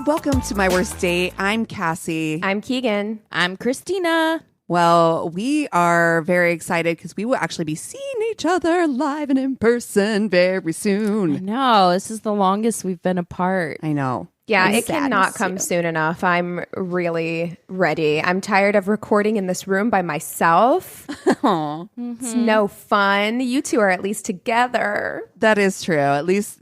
Welcome to My Worst Date. I'm Cassie. I'm Keegan. I'm Christina. Well, we are very excited because we will actually be seeing each other live and in person very soon. I know. This is the longest we've been apart. I know. Yeah, I'm it sad cannot to see come you. soon enough. I'm really ready. I'm tired of recording in this room by myself. Aw. It's no fun. You two are at least together. That is true. At least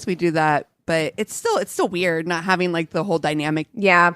we do that. But it's still weird not having like the whole dynamic, Yeah.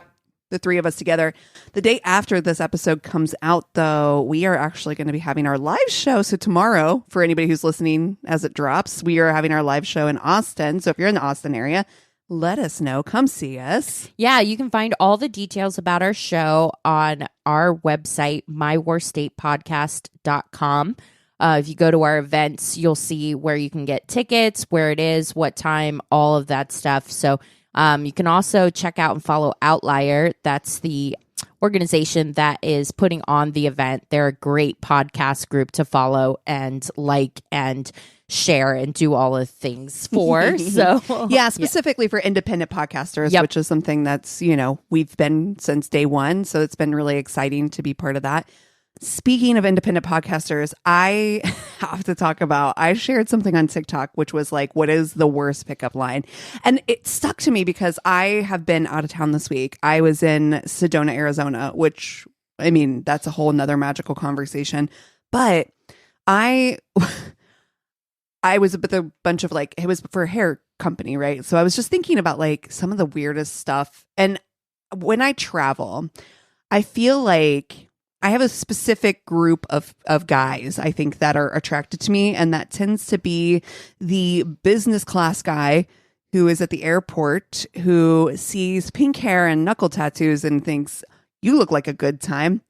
the three of us together. The day after this episode comes out, though, we are actually going to be having our live show. So tomorrow, for anybody who's listening as it drops, we are having our live show in Austin. So if you're in the Austin area, let us know. Come see us. Yeah, you can find all the details about our show on our website, myworstdatepodcast.com. If you go to our events, you'll see where you can get tickets, where it is, what time, all of that stuff. So you can also check out and follow Outlier. That's the organization that is putting on the event. They're a great podcast group to follow and like and share and do all the things for. So Yeah, specifically for independent podcasters, Yep. which is something that's, we've been since day one. So it's been really exciting to be part of that. Speaking of independent podcasters, I have to talk about, I shared something on TikTok, which was like, what is the worst pickup line? And it stuck to me because I have been out of town this week. I was in Sedona, Arizona, which, I mean, that's a whole nother magical conversation. But I was with a bunch of like, it was for a hair company, right? So I was just thinking about like some of the weirdest stuff. And when I travel, I feel like I have a specific group of guys, I think, that are attracted to me. And that tends to be the business class guy who is at the airport, who sees pink hair and knuckle tattoos and thinks, you look like a good time.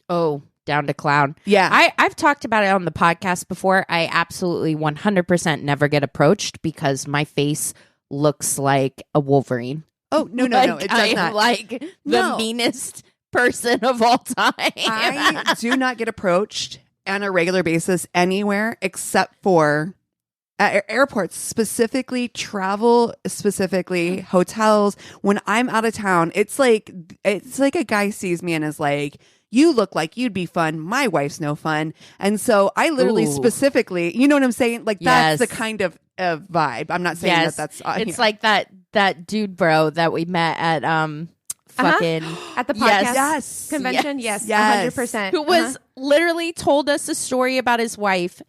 Oh, down to clown. Yeah. I've talked about it on the podcast before. I absolutely 100% never get approached because my face looks like a Wolverine. Oh, no, Like, it I does am not. like the No. meanest person of all time. I do not get approached on a regular basis anywhere except for at airports, specifically travel, specifically hotels. When I'm out of town, it's like a guy sees me and is like, you look like you'd be fun. My wife's no fun. And so I literally Ooh. specifically, you know what I'm saying? Like that's Yes. the kind of vibe. I'm not saying Yes. that's It's like that dude bro that we met at fucking At the podcast Yes. convention? Yes. Yes, 100%. who was literally told us a story about his wife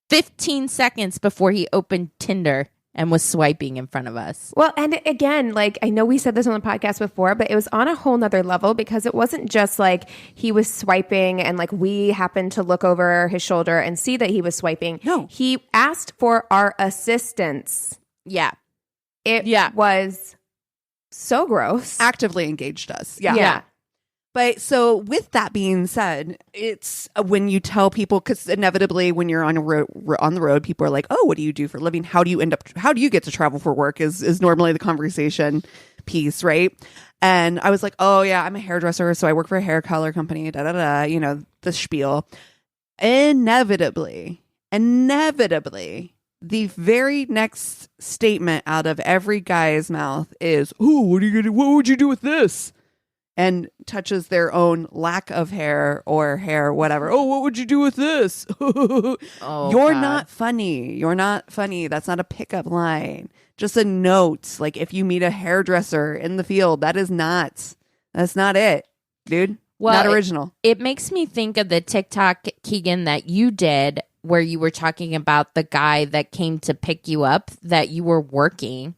15 seconds before he opened Tinder and was swiping in front of us. Well, and again, like I know we said this on the podcast before, but it was on a whole nother level because it wasn't just like he was swiping and like we happened to look over his shoulder and see that he was swiping. No. He asked for our assistance. Yeah. It Yeah. was so gross. actively engaged us. Yeah. Yeah. But so with that being said, it's when you tell people, because inevitably when you're on the road, people are like, oh, what do you do for a living? How do you get to travel for work is normally the conversation piece, right? And I was like, oh yeah, I'm a hairdresser. So I work for a hair color company, the spiel. Inevitably, the very next statement out of every guy's mouth is, oh, what would you do with this? And touches their own lack of hair or hair, whatever. Oh, what would you do with this? Oh, You're God. not funny. You're not funny. That's not a pickup line. Just a note. Like if you meet a hairdresser in the field, that's not it, dude. Well, not original. It makes me think of the TikTok, Keegan, that you did where you were talking about the guy that came to pick you up, that you were working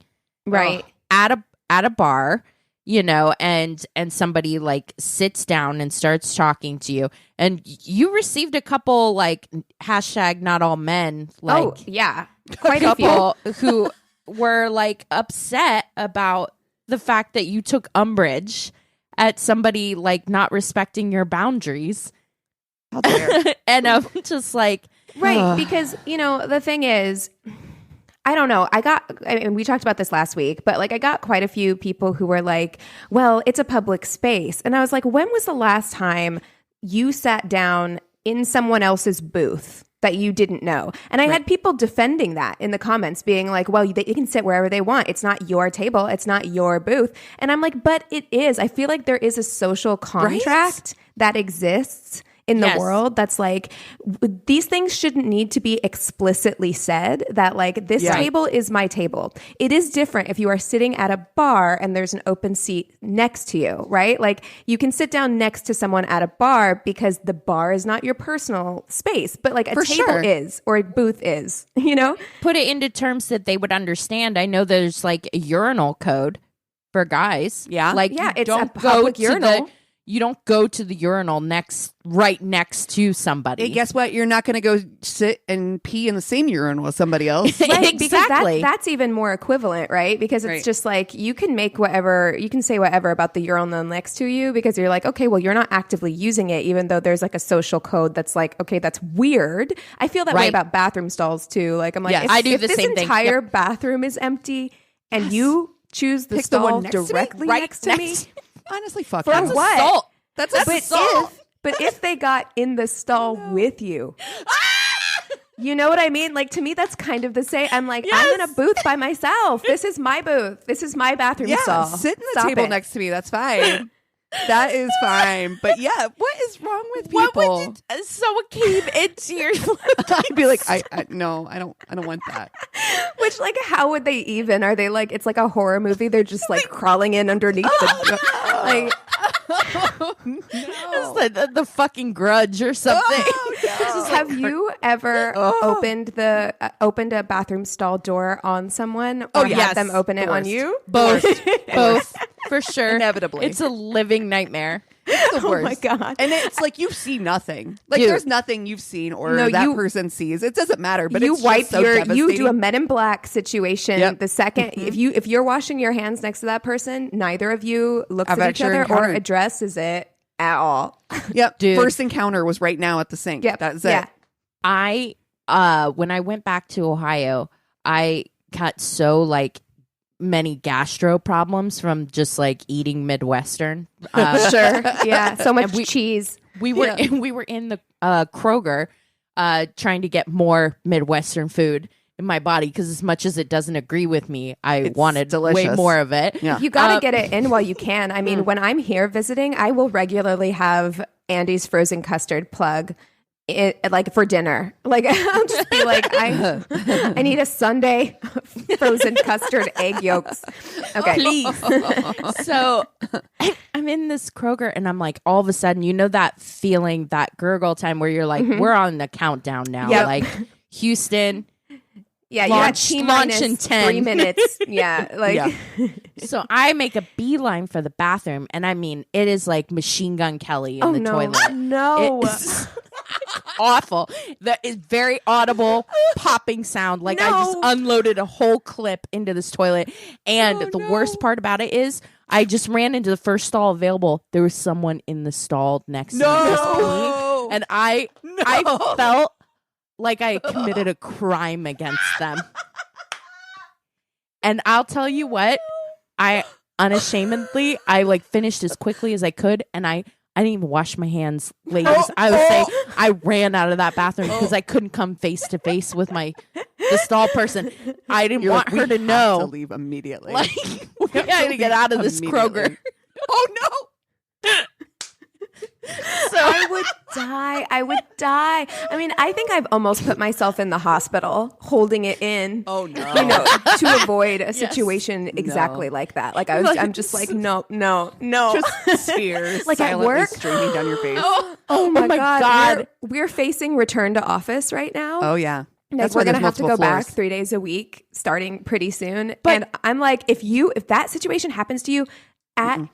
Right. at a bar, and somebody like sits down and starts talking to you, and you received a couple like hashtag not all men like Oh, yeah. Quite a few. people who were like upset about the fact that you took umbrage at somebody like not respecting your boundaries. How dare. And I'm just like, Right. Because, the thing is, I don't know. We talked about this last week, but like I got quite a few people who were like, well, it's a public space. And I was like, when was the last time you sat down in someone else's booth that you didn't know. And I had people defending that in the comments, being like, well, they can sit wherever they want. It's not your table. It's not your booth. And I'm like, but it is. I feel like there is a social contract that exists in the world that's like, these things shouldn't need to be explicitly said, that like this table is my table. It is different if you are sitting at a bar and there's an open seat next to you, right? Like you can sit down next to someone at a bar because the bar is not your personal space, but like a table is, or a booth is, you know? Put it into terms that they would understand. I know there's like a urinal code for guys. Yeah. Like it's don't a go public to urinal. you don't go to the urinal right next to somebody. Hey, guess what? You're not going to go sit and pee in the same urinal as somebody else. Right, Exactly. because that's even more equivalent, right? Because it's just like you can say whatever about the urinal next to you because you're like, okay, well, you're not actively using it, even though there's like a social code that's like, okay, that's weird. I feel that way about bathroom stalls too. Like I'm like, I do if the this same thing. entire bathroom is empty and you choose the Pick stall the one next to me? directly Right next to me, Honestly, fuck for you. what? Assault. That's But assault. but if they got in the stall with you, you know what I mean? Like to me, that's kind of the same. I'm like, I'm in a booth by myself. This is my booth. This is my bathroom stall. Sit in the Stop table it. next to me. That's fine. That is fine. But yeah, what is wrong with people? What would someone came into your I'd be like, no, I don't want that. Which, like, how would they even? Are they like, it's like a horror movie? They're just like crawling in underneath the, like, It's the fucking Grudge or something. have you ever opened a bathroom stall door on someone or had them open it on you? Both for sure. Inevitably. It's a living nightmare. It's the worst. Oh my God. And it's like you see nothing. Like Dude. there's nothing you've seen or No, that you- person sees. It doesn't matter. But You it's wipe just so you do devastating. a Men in Black situation. Yep. The second if you're washing your hands next to that person, neither of you looks I've at each actually other or encountered- addresses it at all. Yep. Dude. First encounter was right now at the sink. Yep. That's it. Yeah. I when I went back to Ohio, I got so like many gastro problems from just like eating Midwestern. Sure. Yeah. So much cheese. We were in the Kroger trying to get more Midwestern food in my body because as much as it doesn't agree with me, I wanted way delicious. more of it. Yeah. You got to get it in while you can. I mean, when I'm here visiting, I will regularly have Andy's frozen custard plug like for dinner. Like I'll just be like, I need a sundae frozen custard egg yolks. Okay. Please. So I'm in this Kroger and I'm like, all of a sudden, you know that feeling, that gurgle time where you're like, we're on the countdown now. Yep. Like Houston. Yeah, Launch you're at in T-minus 10. 3 minutes. Yeah, like Yeah. So I make a beeline for the bathroom. And I mean, it is like Machine Gun Kelly in oh the no, toilet. no. It's awful. That is very audible popping sound. Like I just unloaded a whole clip into this toilet. And the worst part about it is I just ran into the first stall available. There was someone in the stall next to me just peeing. And I felt like I committed a crime against them. And I'll tell you what, I unashamedly, I like finished as quickly as I could, and I didn't even wash my hands, ladies. I would say I ran out of that bathroom because I couldn't come face to face with the stall person. I didn't want her to know. To leave immediately. Like, we gotta get out of this Immediately. Kroger. Oh no. So I would die. I mean, I think I've almost put myself in the hospital holding it in. Oh no. You know, to avoid a situation exactly like that. Like I'm just like, no. Just tears Like at silently work? streaming down your face. Oh my my God. God. We're facing return to office right now. Oh yeah. Like, That's we're why gonna there's have to go multiple back floors. 3 days a week starting pretty soon. And I'm like, if that situation happens to you,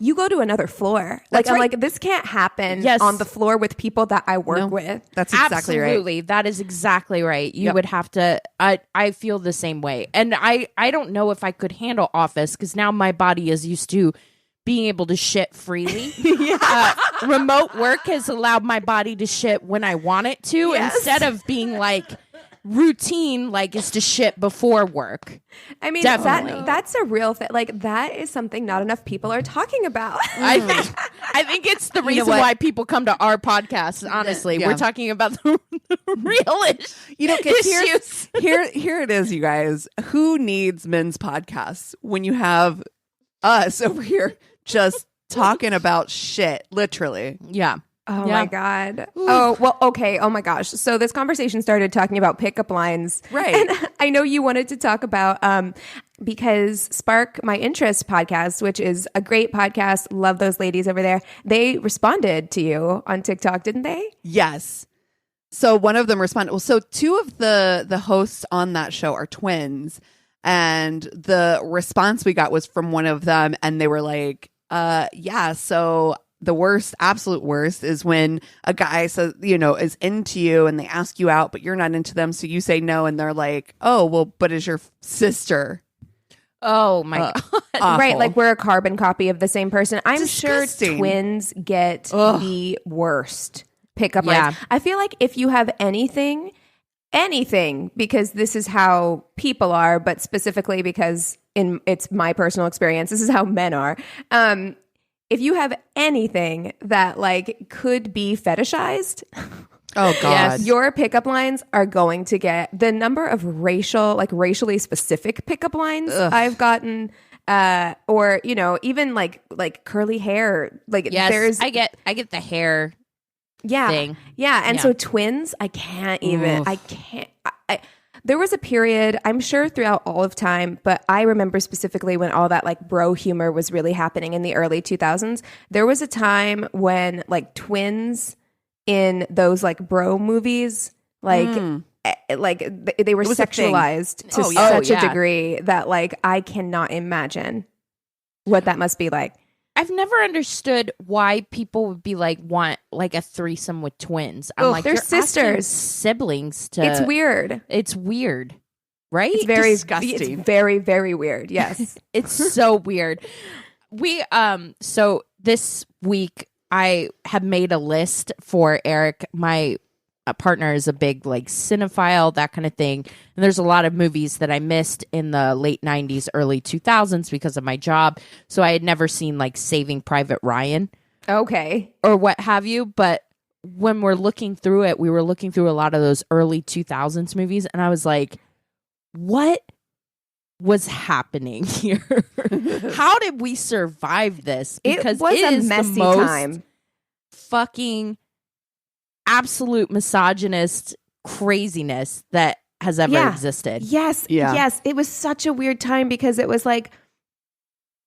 you go to another floor. Like That's I'm right. like, this can't happen Yes. on the floor with people that I work with. That's exactly right. Absolutely. That is exactly right. You would have to, I feel the same way. And I don't know if I could handle office because now my body is used to being able to shit freely. Remote work has allowed my body to shit when I want it to instead of being like routine like is to shit before work. I mean, Definitely. that's a real thing. Like, that is something not enough people are talking about. I think it's the reason why people come to our podcast. Honestly, we're talking about the real issues. Here it is, you guys. Who needs men's podcasts when you have us over here just talking about shit, literally? Yeah. Oh my God. Oh, well, okay. Oh my gosh. So this conversation started talking about pickup lines. Right. And I know you wanted to talk about, because Spark My Interest podcast, which is a great podcast, love those ladies over there. They responded to you on TikTok, didn't they? Yes. So one of them responded. Well, so two of the hosts on that show are twins. And the response we got was from one of them. And they were like, yeah, so the worst, absolute worst is when a guy says, is into you and they ask you out, but you're not into them. So you say no. And they're like, oh, well, but is your sister? Oh my God. Awful. Right. Like we're a carbon copy of the same person. I'm Disgusting. sure twins get the worst pickup lines. I feel like if you have anything, because this is how people are, but specifically because it's my personal experience, this is how men are. If you have anything that like could be fetishized, oh God, your pickup lines are going to get the number of racially specific pickup lines I've gotten, or even like curly hair. Like yes, I get the hair. Thing. Yeah. And so twins, I can't even. Oof. I can't. There was a period, I'm sure throughout all of time, but I remember specifically when all that like bro humor was really happening in the early 2000s. There was a time when like twins in those like bro movies, they were sexualized to such a degree that like I cannot imagine what that must be like. I've never understood why people would be like want like a threesome with twins. I'm like, they're sisters, siblings. It's weird. It's weird, right? It's very disgusting. It's very, very weird. Yes, it's so weird. We so this week I have made a list for Eric. My partner is a big like cinephile, that kind of thing, and there's a lot of movies that I missed in the late 90s, early 2000s because of my job, so I had never seen like Saving Private Ryan or what have you. But when we're looking through it, we were looking through a lot of those early 2000s movies, and I was like, what was happening here? How did we survive this? Because it was a messy time. Fucking absolute misogynist craziness that has ever existed. Yes. It was such a weird time because it was like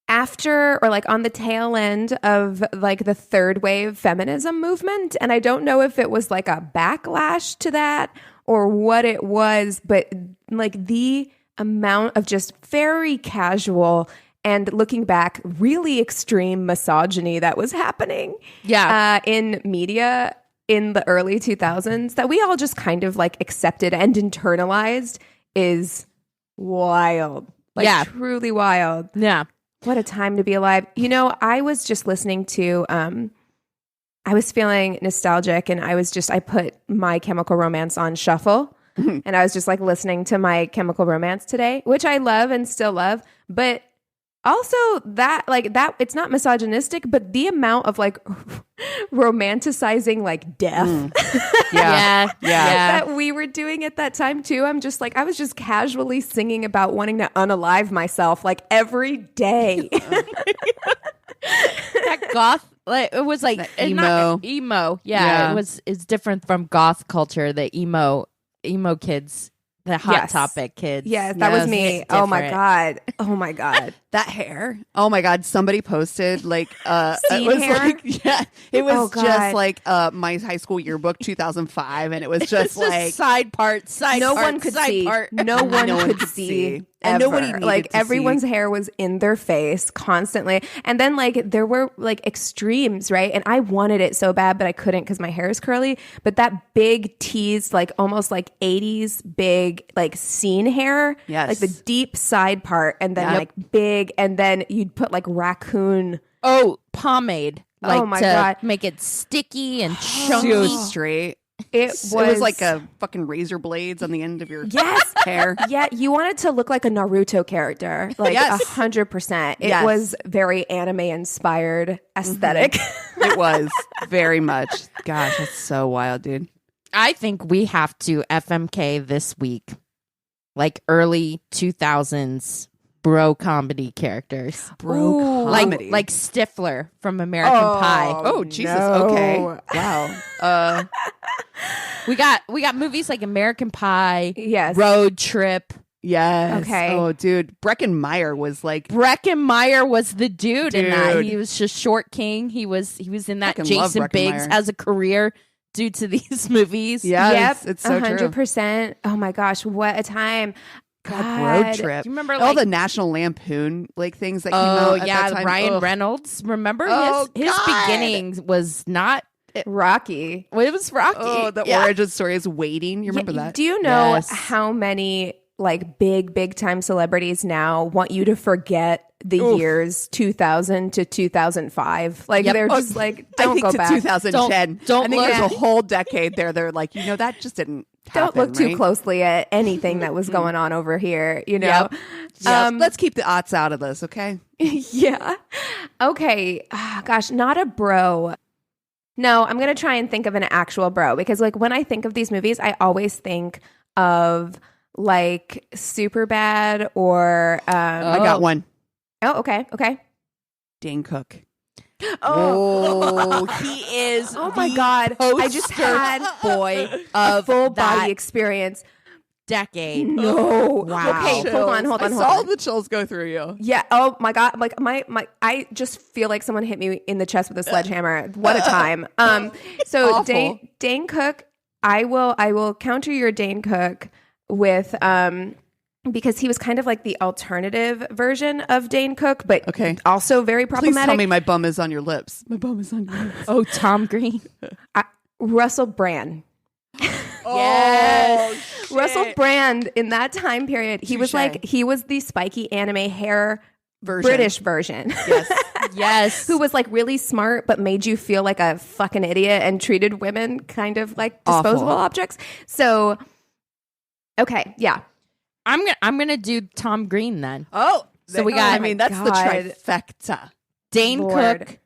after or like on the tail end of like the third wave feminism movement. And I don't know if it was like a backlash to that or what it was, but like the amount of just very casual and looking back, really extreme misogyny that was happening in media in the early 2000s that we all just kind of like accepted and internalized is wild. Like truly wild. Yeah. What a time to be alive. I was just listening to, I was feeling nostalgic and I put My Chemical Romance on shuffle and I was just like listening to My Chemical Romance today, which I love and still love, but also that it's not misogynistic, but the amount of like romanticizing like death that we were doing at that time too. I'm just like, I was just casually singing about wanting to unalive myself like every day. That goth, like it was like emo. Yeah, it's different from goth culture. The emo kids. The Hot Topic kids. Yes, that was me. Oh my God. That hair. Oh my God. Somebody posted like Seed it was hair? like it was just like my high school yearbook 2005 and it was just like side part. No one could see. No one could see. And nobody needed like to everyone's see. hair was in their face constantly. And then like there were like extremes, right? And I wanted it so bad, but I couldn't because my hair is curly. But that big teased, like almost like 80s big like scene hair. Yes. Like the deep side part and then like big. And then you'd put like raccoon. Oh, pomade. Like oh my to God. make it sticky and chunky. So straight. It was like a fucking razor blades on the end of your hair. Yeah, you wanted to look like a Naruto character, like 100%. It was very anime inspired aesthetic. It was very much. Gosh, that's so wild, dude. I think we have to FMK this week, like early 2000s bro comedy characters. Bro comedy. Like Stifler from American Pie. Oh, Jesus. No. Okay. Wow. We got movies like American Pie, yes, Road Trip. Yes. Okay. Oh, dude. Breckenmeyer was the dude in that. He was just Short King. He was in that. Jason Biggs has a career due to these movies. Yes, it's so 100%. True. Oh my gosh, what a time. God, Road Trip. You remember all the National Lampoon things that came out at that time? Ryan Reynolds. Remember his beginnings was not Rocky. Well, it was Rocky. Oh, the origin story is Waiting. You remember that? Do you know how many like big time celebrities now want you to forget the years 2000 to 2005? Like they're just like, don't go back. 2010. Don't I think look. there's a whole decade there. They're like, that just didn't happen, don't look too closely at anything that was going on over here, Yep. Let's keep the aughts out of this, okay? Yeah. Okay. Gosh, not a bro. No, I'm going to try and think of an actual bro, because like when I think of these movies, I always think of like Superbad or I got one. Oh, okay. Dane Cook. Oh, he is. Oh my God. I just had boy a full body experience. Decade. No. Wow. Okay, hold on. I saw all the chills go through you. Yeah. Oh my God. Like I just feel like someone hit me in the chest with a sledgehammer. What a time. So Dane Cook, I will counter your Dane Cook with because he was kind of like the alternative version of Dane Cook, but also very problematic. Please tell me my bum is on your lips. My bum is on your lips. Oh, Tom Green. Russell Brand. Yes. Russell Brand in that time period, he was the spiky anime hair British version. Yes. Who was like really smart but made you feel like a fucking idiot and treated women kind of like disposable objects. So okay, yeah. I'm gonna do Tom Green then. Oh, so we got. That's the trifecta. Dane Cook,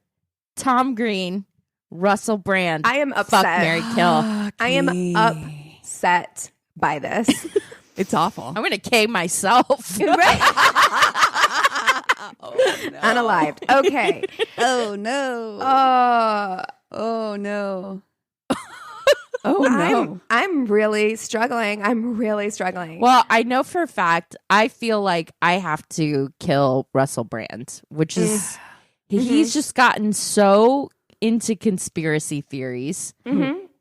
Tom Green, Russell Brand. I am upset. Fuck, marry, kill. I am upset by this. It's awful. I'm gonna K myself. Unalived. Okay. Oh no. Oh no. Oh no. I'm really struggling. Well, I know for a fact, I feel like I have to kill Russell Brand, which is he's just gotten so into conspiracy theories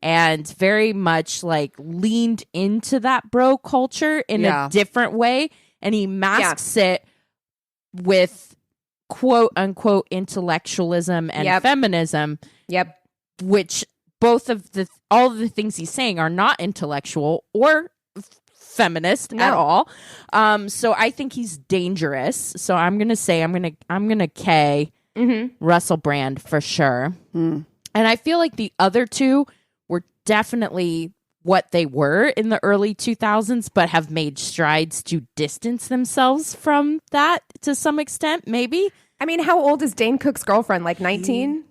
and very much like leaned into that bro culture in a different way, and he masks it with quote unquote intellectualism and feminism. Yep. Which all of the things he's saying are not intellectual or feminist at all. So I think he's dangerous. So I'm gonna say I'm gonna K Russell Brand for sure. And I feel like the other two were definitely what they were in the early 2000s, but have made strides to distance themselves from that to some extent. Maybe. I mean, how old is Dane Cook's girlfriend? Like 19?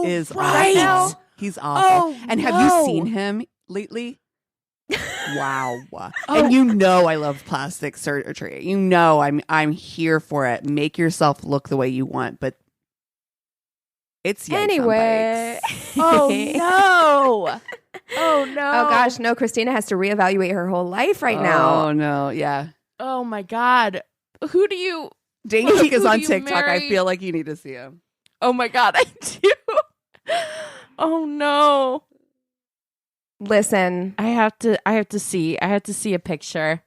Is right. Awful. He's awful. And have you seen him lately? Wow. And I love plastic surgery. I'm here for it. Make yourself look the way you want, but it's anyway. Oh no. Oh no. Oh gosh, no, Christina has to reevaluate her whole life right now. Oh no, yeah. Oh my God. Who do you Dane Cook is on TikTok. Marry? I feel like you need to see him. Oh my God, I do. Oh no. Listen, I have to see a picture.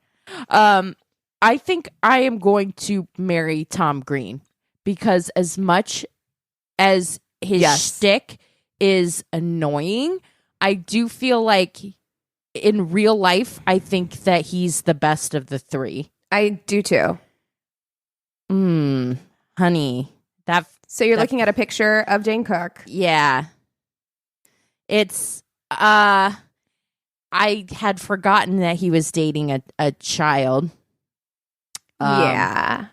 I think I am going to marry Tom Green because as much as his shtick is annoying, I do feel like in real life, I think that he's the best of the three. I do too. Honey, so you're looking at a picture of Dane Cook. Yeah. It's I had forgotten that he was dating a child. Yeah.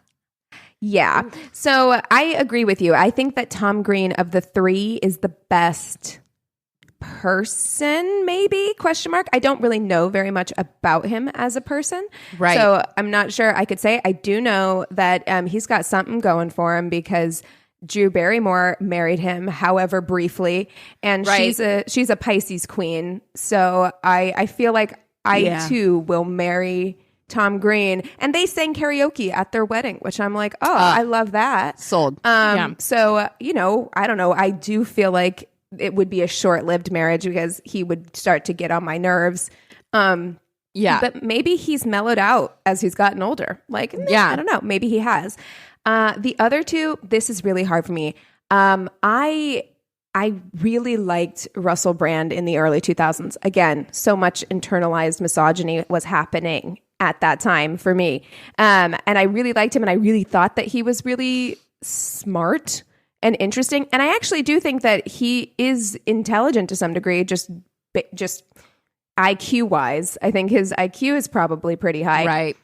So I agree with you. I think that Tom Green of the three is the best person, maybe, question mark. I don't really know very much about him as a person. Right. So I'm not sure I could say. I do know that he's got something going for him because Drew Barrymore married him, however briefly, and she's a Pisces queen. So I feel like I too will marry Tom Green. And they sang karaoke at their wedding, which I'm like, I love that. Sold. So I don't know. I do feel like it would be a short-lived marriage because he would start to get on my nerves. But maybe he's mellowed out as he's gotten older. Like, I don't know. Maybe he has. The other two, this is really hard for me. I really liked Russell Brand in the early 2000s. Again, so much internalized misogyny was happening at that time for me. And I really liked him, and I really thought that he was really smart and interesting. And I actually do think that he is intelligent to some degree, just IQ wise. I think his IQ is probably pretty high. Right.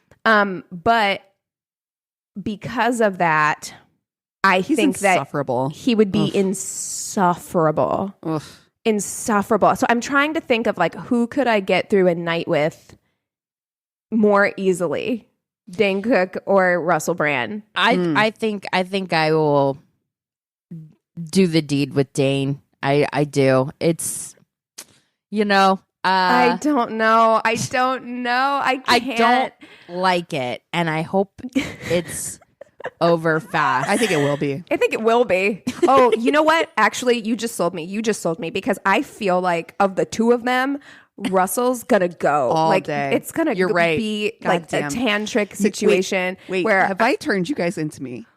But because of that, He's think insufferable. that he would be insufferable. Ugh. Insufferable. So I'm trying to think of like, who could I get through a night with more easily? Dane Cook or Russell Brand? I think I will do the deed with Dane. I do. It's, I don't know. I can't. I don't like it, and I hope it's over fast. I think it will be. I think it will be. Oh, you know what? Actually, you just sold me because I feel like of the two of them, Russell's gonna go all day. It's gonna You're right. be God like damn. a tantric situation. Wait, where have I turned you guys into me?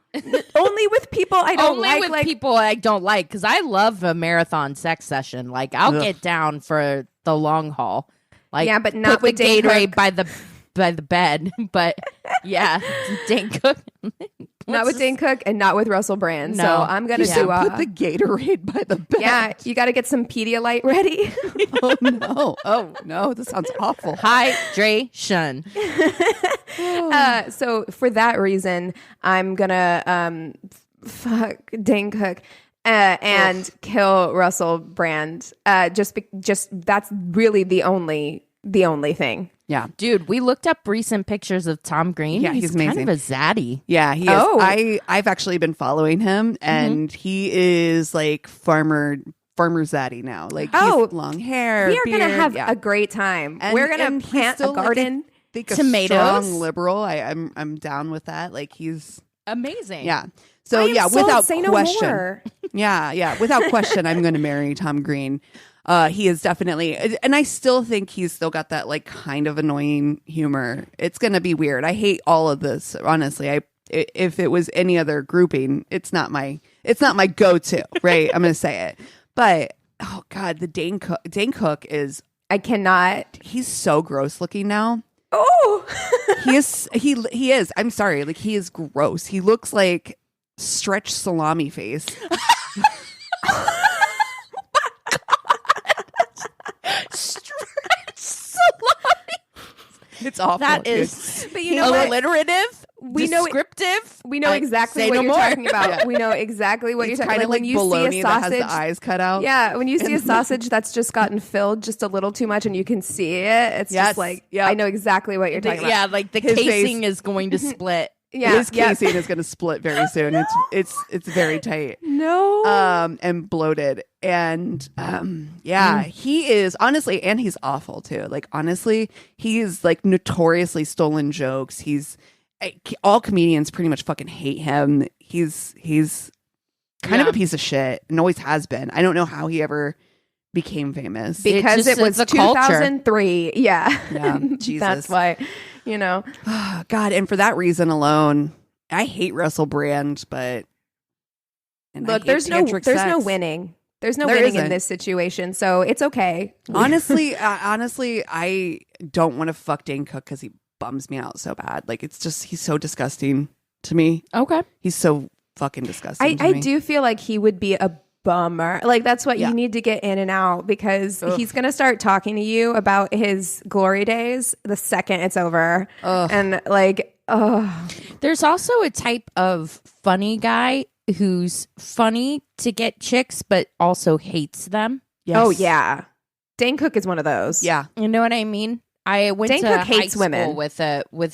only with people I don't Only like. with people I don't like, because I love a marathon sex session. Like, I'll get down for the long haul. Like, Yeah, but not put with the Dane Gatorade Cook. by the bed. But yeah, Dane Cook. Not with Dane Cook and not with Russell Brand. No. So I'm gonna You said do. put the Gatorade by the bed. Yeah, you got to get some Pedialyte ready. Oh no, this sounds awful. Hydration. So for that reason, I'm gonna fuck Dane Cook and kill Russell Brand. Just that's really the only thing. Yeah. Dude, we looked up recent pictures of Tom Green. Yeah, he's amazing. kind of a zaddy. Yeah, he is. Oh. I've actually been following him, and he is like farmer zaddy now. Like, he's long hair. We are beard, gonna have yeah. a great time. And- We're gonna and he's plant a still, like, garden. think a Tomatoes. strong liberal. I'm down with that. Like, he's Amazing. yeah. So I am sold. without Say no question. more. Yeah, without question, I'm going to marry Tom Green. He is definitely, and I still think he's still got that like kind of annoying humor. It's going to be weird. I hate all of this. Honestly, if it was any other grouping, it's not my go-to. Right, I'm going to say it. But oh god, the Dane Cook is. I cannot. He's so gross looking now. Oh, He is. I'm sorry. Like, he is gross. He looks like stretched salami face. Stretch salami. It's awful. That dude. is but you know what? alliterative, descriptive. We know exactly say what no you're more. talking about. We know exactly what It's you're kind talking of about. like When you see bologna a that has sausage, the eyes cut out. yeah, when you see a sausage that's just gotten filled just a little too much and you can see it, it's Yes. just like, Yep. I know exactly what you're talking about. Yeah, like the His casing face. is going to split. Yeah, His yeah. casing is going to split very soon. It's very tight. No. And bloated. And he is honestly, and he's awful too. Like, honestly, he is like notoriously stolen jokes. All comedians pretty much fucking hate him. He's kind of a piece of shit and always has been. I don't know how he ever became famous. Because it was it's a culture. 2003. Yeah. Yeah, Jesus. That's why, Oh, God, and for that reason alone, I hate Russell Brand, but I Look, hate there's no tantric sex. winning. There's no There winning in isn't. this situation, so it's okay. Honestly, I don't want to fuck Dane Cook because he bums me out so bad. Like, it's just, he's so disgusting to me. Okay. He's so fucking disgusting. to I me. do feel like he would be a bummer. Like, that's what you need to get in and out, because he's going to start talking to you about his glory days the second it's over. And like, There's also a type of funny guy who's funny to get chicks, but also hates them. Yes. Oh, yeah. Dane Cook is one of those. Yeah. You know what I mean? I went Dane to Cook high hates school women. with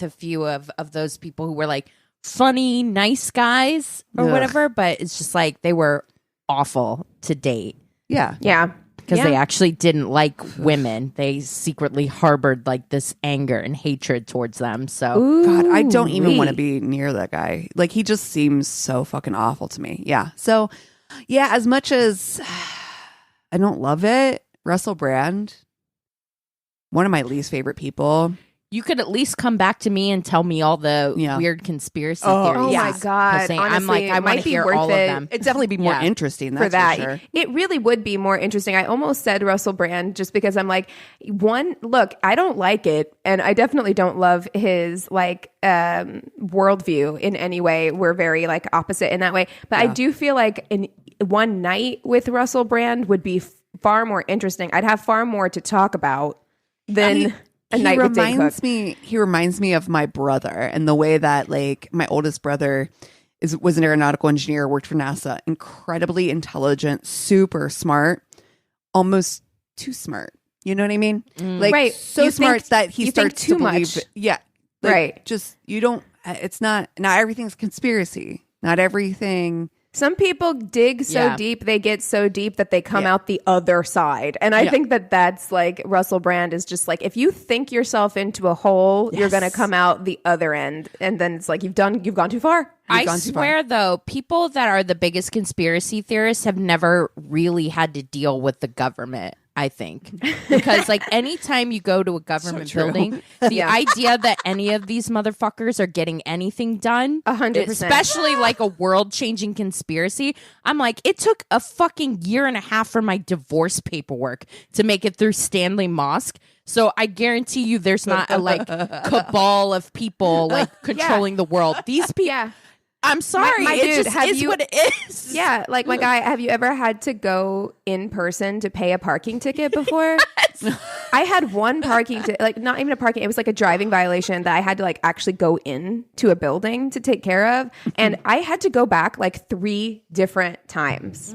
a few of those people who were like funny, nice guys or whatever, but it's just like they were awful to date. Yeah. Yeah. Because they actually didn't like women. They secretly harbored like this anger and hatred towards them. So God, I don't even want to be near that guy. Like, he just seems so fucking awful to me. Yeah. So, yeah, as much as I don't love it, Russell Brand, one of my least favorite people. you could at least come back to me and tell me all the weird conspiracy theories. Oh my God. Honestly, I'm like, I want might to be hear worth all it. of them. It'd definitely be more interesting, that's for that. sure. It really would be more interesting. I almost said Russell Brand just because I'm like, look, I don't like it, and I definitely don't love his like worldview in any way. We're very like opposite in that way, but I do feel like one night with Russell Brand would be far more interesting. I'd have far more to talk about than a night with Dane Cook. He reminds me of my brother, and the way that like my oldest brother was an aeronautical engineer, worked for NASA, incredibly intelligent, super smart, almost too smart. You know what I mean? Like so smart that he starts to believe. Yeah, like, just you don't. It's not everything's conspiracy. Not everything. Some people dig so deep, they get so deep that they come out the other side. And I think that's like Russell Brand is just like, if you think yourself into a hole, you're going to come out the other end. And then it's like, you've gone too far. I swear, though, people that are the biggest conspiracy theorists have never really had to deal with the government. I think, because like anytime you go to a government building, the idea that any of these motherfuckers are getting anything done, 100%, especially like a world changing conspiracy, I'm like, it took a fucking year and a half for my divorce paperwork to make it through Stanley Mosque. So I guarantee you, there's not a like cabal of people like controlling the world. These people. I'm sorry. My dude, just is what it is. Yeah, like my guy, have you ever had to go in person to pay a parking ticket before? I had one parking ticket, like not even a parking, it was like a driving violation that I had to like actually go in to a building to take care of. And I had to go back like 3 different times.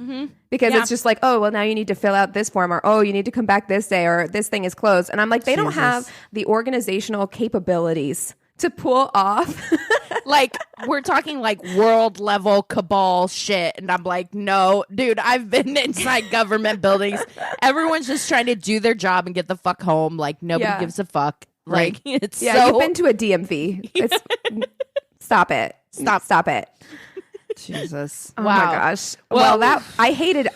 Because it's just like, oh, well, now you need to fill out this form, or oh, you need to come back this day, or this thing is closed. And I'm like, they don't have the organizational capabilities to pull off. Like, we're talking like world level cabal shit. And I'm like, no, dude, I've been inside government buildings. Everyone's just trying to do their job and get the fuck home. Like, nobody gives a fuck. Like, it's you've been to a DMV. Stop it. Stop it. Jesus. Oh my gosh. Well, that I hated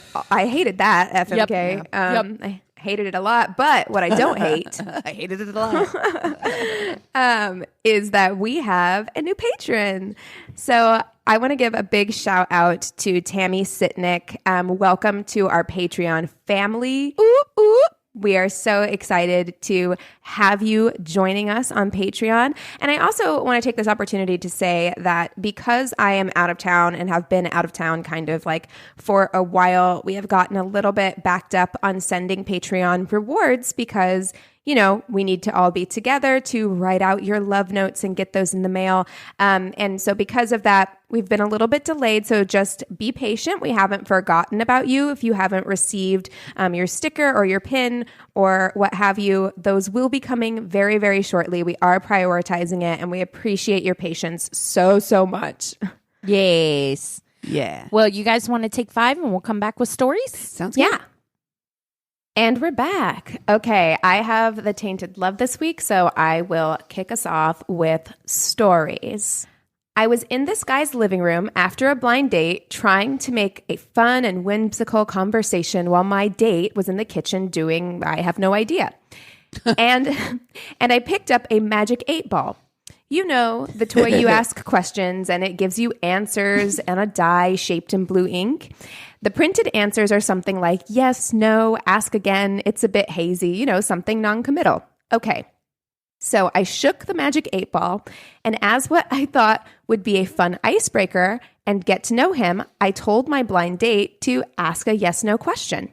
that FMK. I hated it a lot, but what I don't hate I hated it a lot. is that we have a new patron. So I want to give a big shout out to Tammy Sitnick. Welcome to our Patreon family. Ooh, ooh. We are so excited to have you joining us on Patreon. And I also want to take this opportunity to say that because I am out of town and have been out of town kind of like for a while, we have gotten a little bit backed up on sending Patreon rewards because, you know, we need to all be together to write out your love notes and get those in the mail. And so because of that, we've been a little bit delayed. So just be patient. We haven't forgotten about you. If you haven't received your sticker or your pin or what have you, those will be coming very, very shortly. We are prioritizing it, and we appreciate your patience so, so much. Yes. Yeah. Well, you guys want to take 5 and we'll come back with stories? Sounds good. Yeah. And we're back. Okay, I have the Tainted Love this week, so I will kick us off with stories. I was in this guy's living room after a blind date trying to make a fun and whimsical conversation while my date was in the kitchen doing I have no idea. And I picked up a magic 8-ball. You know, the toy you ask questions and it gives you answers and a die shaped in blue ink. The printed answers are something like yes, no, ask again. It's a bit hazy, you know, something non-committal. Okay. So I shook the magic 8-ball, and as what I thought would be a fun icebreaker and get to know him, I told my blind date to ask a yes/no question.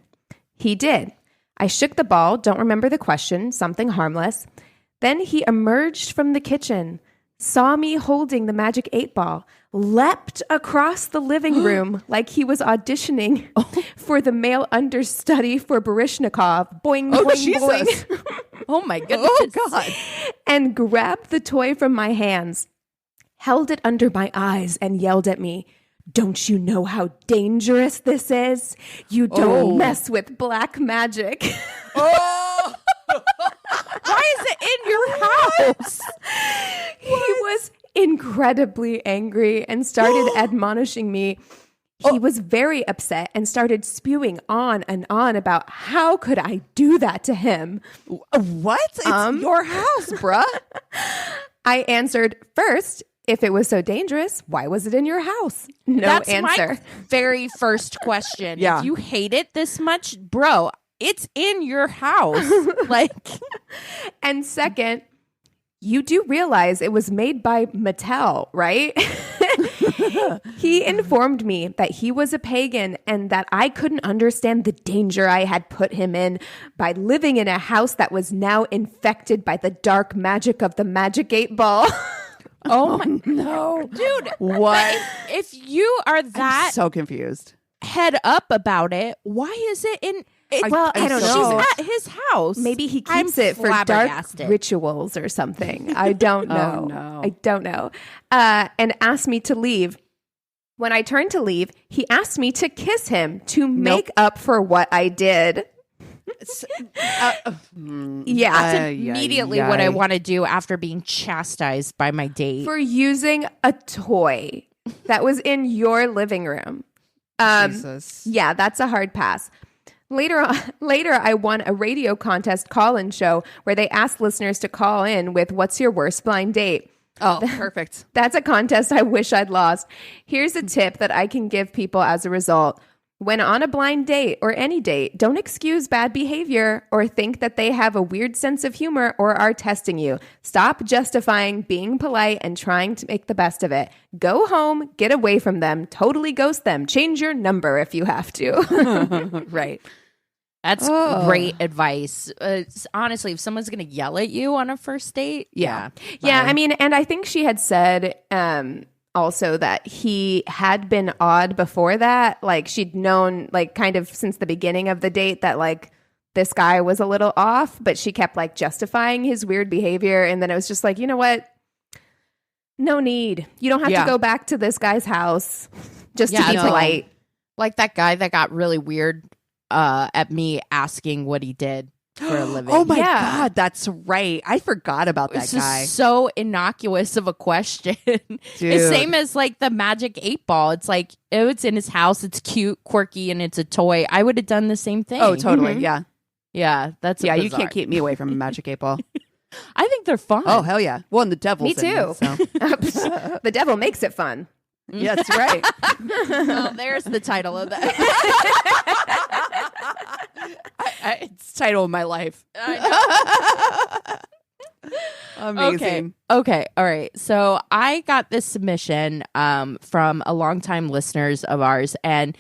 He did. I shook the ball, don't remember the question, something harmless. Then he emerged from the kitchen, saw me holding the magic 8-ball, leapt across the living room like he was auditioning for the male understudy for Baryshnikov. Boing, boing, Jesus. boing. Oh my goodness. Oh, God. And grabbed the toy from my hands, held it under my eyes, and yelled at me, "Don't you know how dangerous this is? You don't mess with black magic." Oh. Why is it in your house? He was incredibly angry and started admonishing me. He was very upset and started spewing on and on about how could I do that to him. What? It's your house, bruh. I answered, first, if it was so dangerous, why was it in your house? No That's answer. my very first question. Yeah. If you hate it this much, bro, it's in your house. Like, And second, you do realize it was made by Mattel, right? He informed me that he was a pagan and that I couldn't understand the danger I had put him in by living in a house that was now infected by the dark magic of the magic 8-ball. oh my, No. dude, What? if you are that I'm so confused. head up about it, why is it in? Well, I don't so know. She's at his house. Maybe he I'm keeps it for dark flabbergasted. rituals or something. I don't know. no. I don't know. And asked me to leave. When I turned to leave, he asked me to kiss him to make up for what I did. Yeah. That's immediately what I want to do after being chastised by my date. For using a toy that was in your living room. Jesus. Yeah, that's a hard pass. Later, I won a radio contest call-in show where they asked listeners to call in with "What's your worst blind date?" Oh, perfect. That's a contest I wish I'd lost. Here's a tip that I can give people as a result. When on a blind date or any date, don't excuse bad behavior or think that they have a weird sense of humor or are testing you. Stop justifying being polite and trying to make the best of it. Go home, get away from them, totally ghost them, change your number if you have to. Right. That's great advice. Honestly, if someone's going to yell at you on a first date, Yeah, I mean, and I think she had said also that he had been odd before that. Like she'd known, like kind of since the beginning of the date that like this guy was a little off, but she kept like justifying his weird behavior. And then it was just like, you know what? No need. You don't have to go back to this guy's house just to be polite. Like that guy that got really weird at me asking what he did for a living. Oh my God, that's right. I forgot about that It's guy. just so innocuous of a question. It's same as like the magic 8-ball. It's like, oh, it's in his house. It's cute, quirky, and it's a toy. I would have done the same thing. Oh, totally. Yeah. Yeah, that's Yeah, you bizarre. can't keep me away from a magic 8-ball. I think they're fun. Oh, hell yeah. Well, and the devil's Me in too. it, so. The devil makes it fun. Yeah, that's right. Well, there's the title of that. It's the title of my life. Amazing. Okay. All right. So I got this submission from a longtime listeners of ours, and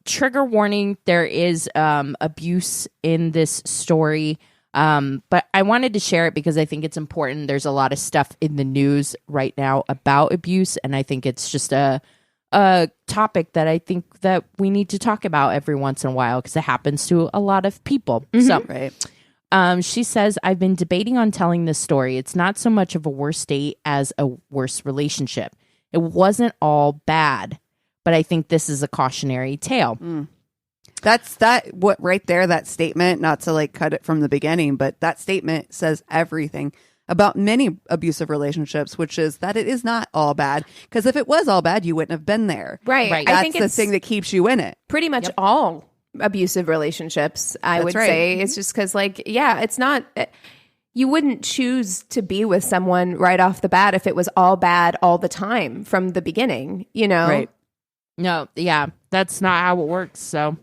trigger warning: there is abuse in this story. But I wanted to share it because I think it's important. There's a lot of stuff in the news right now about abuse, and I think it's just a topic that I think that we need to talk about every once in a while because it happens to a lot of people. So, Right. she says, I've been debating on telling this story. It's not so much of a worse date as a worse relationship. It wasn't all bad, but I think this is a cautionary tale. That's what right there, that statement, not to like cut it from the beginning, but that statement says everything about many abusive relationships, which is that it is not all bad. Because if it was all bad, you wouldn't have been there. Right. Right. That's I think the it's thing that keeps you in it. pretty much all abusive relationships, I That's would right. say. It's just because, like, it's not... You wouldn't choose to be with someone right off the bat if it was all bad all the time from the beginning, Right. No, yeah, that's not how it works. So,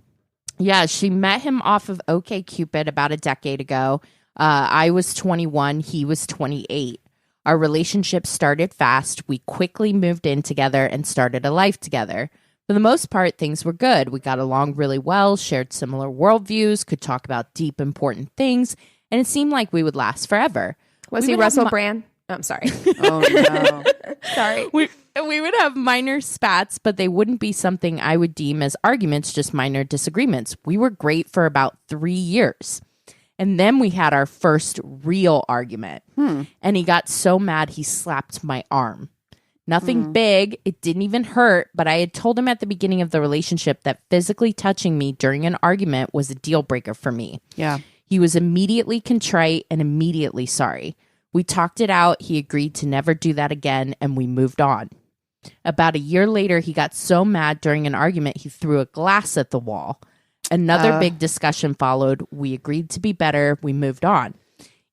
yeah, she met him off of OkCupid about a decade ago. I was 21. He was 28. Our relationship started fast. We quickly moved in together and started a life together. For the most part, things were good. We got along really well, shared similar worldviews, could talk about deep, important things, and it seemed like we would last forever. Was he Russell Brand? Oh, I'm sorry. Oh, no. Sorry. We would have minor spats, but they wouldn't be something I would deem as arguments, just minor disagreements. We were great for about 3 years. And then we had our first real argument. And he got so mad he slapped my arm. Nothing big. It didn't even hurt. But I had told him at the beginning of the relationship that physically touching me during an argument was a deal breaker for me. Yeah. He was immediately contrite and immediately sorry. We talked it out. He agreed to never do that again, and we moved on. About a year later, he got so mad during an argument, he threw a glass at the wall. Another big discussion followed. We agreed to be better. We moved on.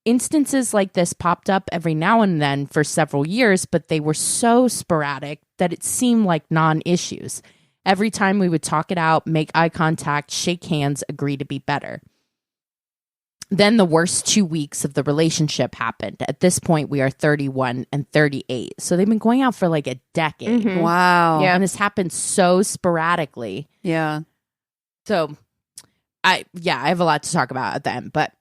Instances like this popped up every now and then for several years, but they were so sporadic that it seemed like non-issues. Every time we would talk it out, make eye contact, shake hands, agree to be better. Then the worst 2 weeks of the relationship happened. At this point, we are 31 and 38. So they've been going out for like a decade. Wow. Yeah. And this happened so sporadically. Yeah. So I have a lot to talk about at the end. But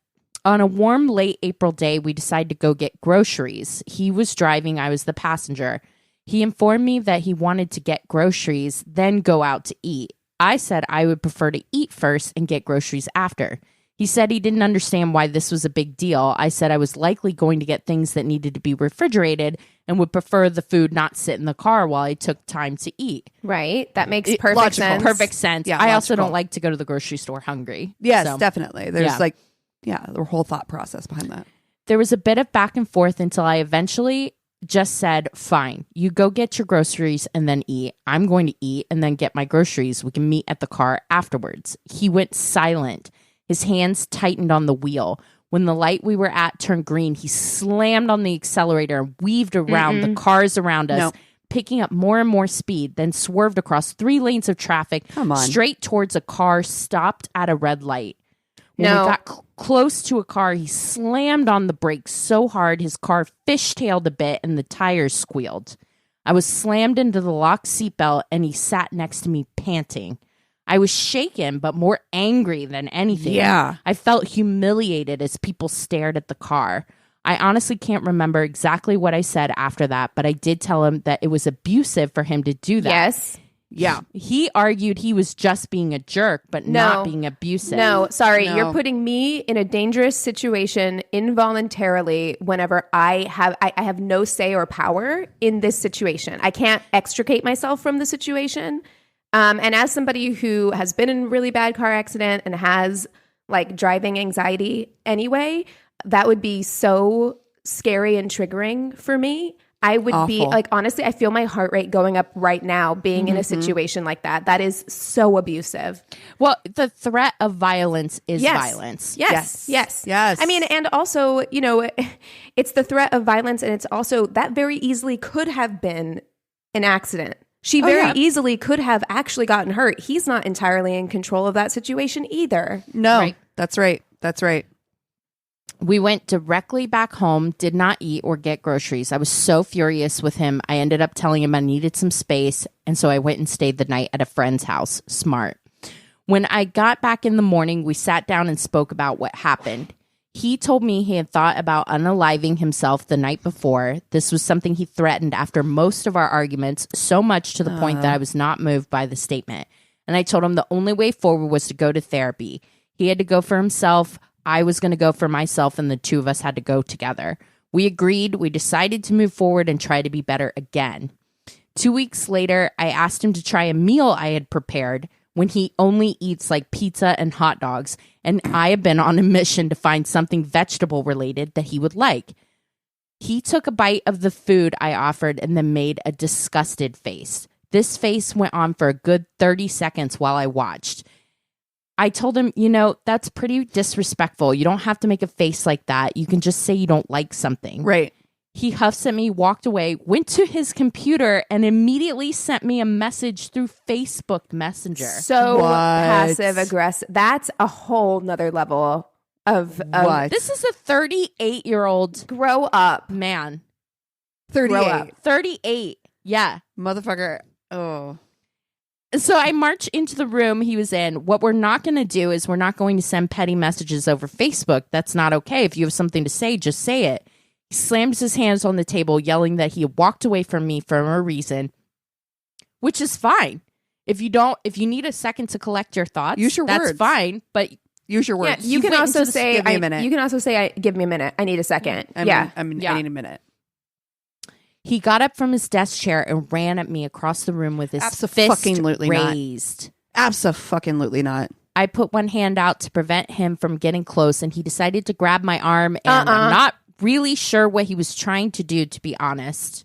on a warm late April day, we decided to go get groceries. He was driving. I was the passenger. He informed me that he wanted to get groceries, then go out to eat. I said I would prefer to eat first and get groceries after. He said he didn't understand why this was a big deal. I said I was likely going to get things that needed to be refrigerated and would prefer the food not sit in the car while I took time to eat. Right. That makes perfect sense. Perfect sense. Yeah, I also logical. don't like to go to the grocery store hungry. Yes, So, definitely. There's yeah. the whole thought process behind that. There was a bit of back and forth until I eventually just said, fine, you go get your groceries and then eat. I'm going to eat and then get my groceries. We can meet at the car afterwards. He went silent. His hands tightened on the wheel. When the light we were at turned green, he slammed on the accelerator and weaved around the cars around us, picking up more and more speed, then swerved across 3 lanes of traffic straight towards a car stopped at a red light. When we got close to a car, he slammed on the brakes so hard his car fishtailed a bit and the tires squealed. I was slammed into the locked seatbelt and he sat next to me panting. I was shaken, but more angry than anything. Yeah. I felt humiliated as people stared at the car. I honestly can't remember exactly what I said after that, but I did tell him that it was abusive for him to do that. Yes. Yeah. He argued he was just being a jerk, but not being abusive. No, sorry. No. You're putting me in a dangerous situation involuntarily whenever I have no say or power in this situation. I can't extricate myself from the situation. And as somebody who has been in a really bad car accident and has like driving anxiety anyway, that would be so scary and triggering for me. I would be like, honestly, I feel my heart rate going up right now being in a situation like that. That is so abusive. Well, the threat of violence is violence. Yes. Yes. I mean, and also, it's the threat of violence, and it's also that very easily could have been an accident. She very easily could have actually gotten hurt. He's not entirely in control of that situation either. No, Right. That's right. That's right. We went directly back home, did not eat or get groceries. I was so furious with him. I ended up telling him I needed some space, and so I went and stayed the night at a friend's house. Smart. When I got back in the morning, we sat down and spoke about what happened. He told me he had thought about unaliving himself the night before. This was something he threatened after most of our arguments, so much to the point that I was not moved by the statement. And I told him the only way forward was to go to therapy. He had to go for himself. I was going to go for myself, and the two of us had to go together. We agreed. We decided to move forward and try to be better again. 2 weeks later, I asked him to try a meal I had prepared when he only eats like pizza and hot dogs, and I have been on a mission to find something vegetable related that he would like. He took a bite of the food I offered and then made a disgusted face. This face went on for a good 30 seconds while I watched. I told him, that's pretty disrespectful. You don't have to make a face like that. You can just say you don't like something. Right. He huffs at me, walked away, went to his computer, and immediately sent me a message through Facebook Messenger. So passive aggressive. That's a whole nother level of What? This is a 38-year-old grow up. man. Grow up. 38. Yeah. Motherfucker. Oh. So I march into the room he was in. What we're not going to do is we're not going to send petty messages over Facebook. That's not okay. If you have something to say, just say it. He slams his hands on the table, yelling that he had walked away from me for a reason, which is fine. If you need a second to collect your thoughts, use your that's words. Fine. But use your words. Yeah, you can also say, give me a minute. You can also say, give me a minute. I need a second. I need a minute. He got up from his desk chair and ran at me across the room with his fist raised. Abso-fucking-lutely not. I put one hand out to prevent him from getting close, and he decided to grab my arm, and I'm not really sure what he was trying to do, to be honest.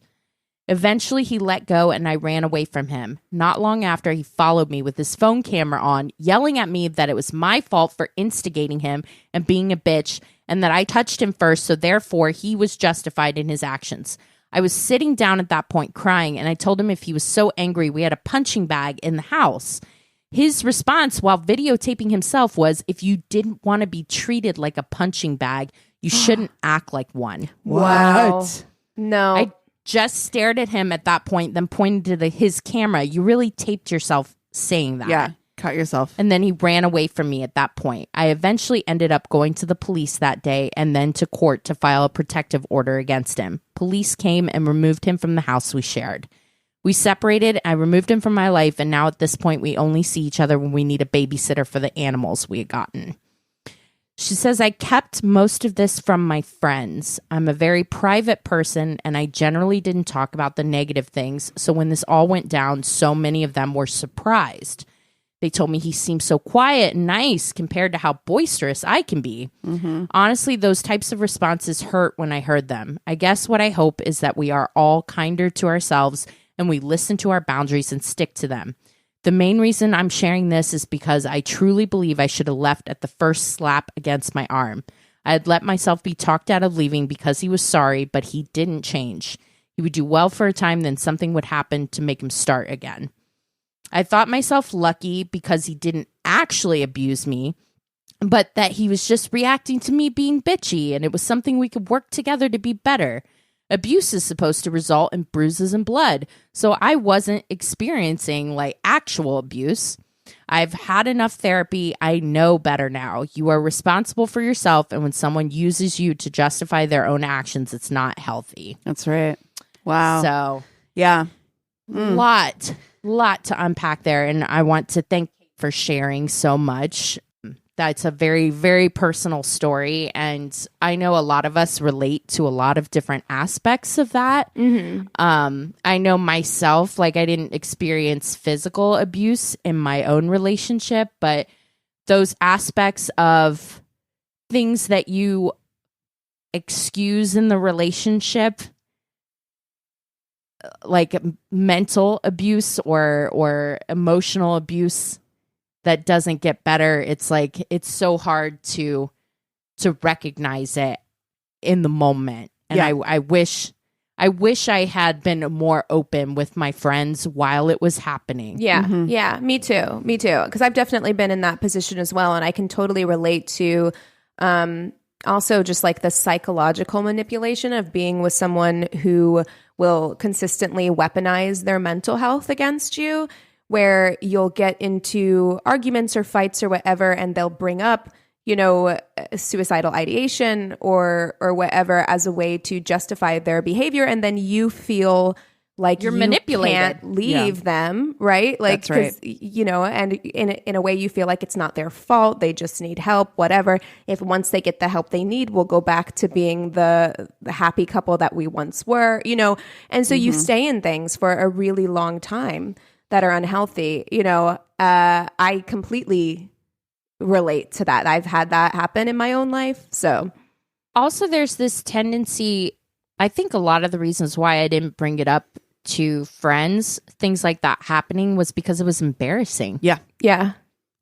Eventually, he let go, and I ran away from him. Not long after, he followed me with his phone camera on, yelling at me that it was my fault for instigating him and being a bitch, and that I touched him first, so therefore he was justified in his actions. I was sitting down at that point crying, and I told him if he was so angry, we had a punching bag in the house. His response while videotaping himself was, if you didn't want to be treated like a punching bag, you shouldn't act like one. Wow. No. I just stared at him at that point, then pointed to his camera. You really taped yourself saying that. Yeah, cut yourself. And then he ran away from me at that point. I eventually ended up going to the police that day and then to court to file a protective order against him. Police came and removed him from the house we shared. We separated, I removed him from my life, and now at this point we only see each other when we need a babysitter for the animals we had gotten. She says, I kept most of this from my friends. I'm a very private person, and I generally didn't talk about the negative things, so when this all went down, so many of them were surprised. They told me he seemed so quiet and nice compared to how boisterous I can be. Mm-hmm. Honestly, those types of responses hurt when I heard them. I guess what I hope is that we are all kinder to ourselves and we listen to our boundaries and stick to them. The main reason I'm sharing this is because I truly believe I should have left at the first slap against my arm. I had let myself be talked out of leaving because he was sorry, but he didn't change. He would do well for a time, then something would happen to make him start again. I thought myself lucky because he didn't actually abuse me, but that he was just reacting to me being bitchy, and it was something we could work together to be better. Abuse is supposed to result in bruises and blood, so I wasn't experiencing like actual abuse. I've had enough therapy. I know better now. You are responsible for yourself, and when someone uses you to justify their own actions, it's not healthy. That's right. Wow. So, yeah. Lot to unpack there, and I want to thank Kate for sharing so much. That's a very, very personal story, and I know a lot of us relate to a lot of different aspects of that. Mm-hmm. I know myself, like I didn't experience physical abuse in my own relationship, but those aspects of things that you excuse in the relationship, like mental abuse or emotional abuse that doesn't get better, it's like it's so hard to recognize it in the moment. And yeah. I wish I had been more open with my friends while it was happening. Yeah. Mm-hmm. Yeah, me too. Because I've definitely been in that position as well, and I can totally relate to also just like the psychological manipulation of being with someone who will consistently weaponize their mental health against you, where you'll get into arguments or fights or whatever, and they'll bring up, suicidal ideation or whatever as a way to justify their behavior, and then you feel like you're manipulated. Can't leave them, right? Like, that's right. And in a way you feel like it's not their fault. They just need help, whatever. If once they get the help they need, we'll go back to being the happy couple that we once were, And so you stay in things for a really long time that are unhealthy. I completely relate to that. I've had that happen in my own life. So also there's this tendency, I think a lot of the reasons why I didn't bring it up to friends, things like that happening, was because it was embarrassing. Yeah. Yeah.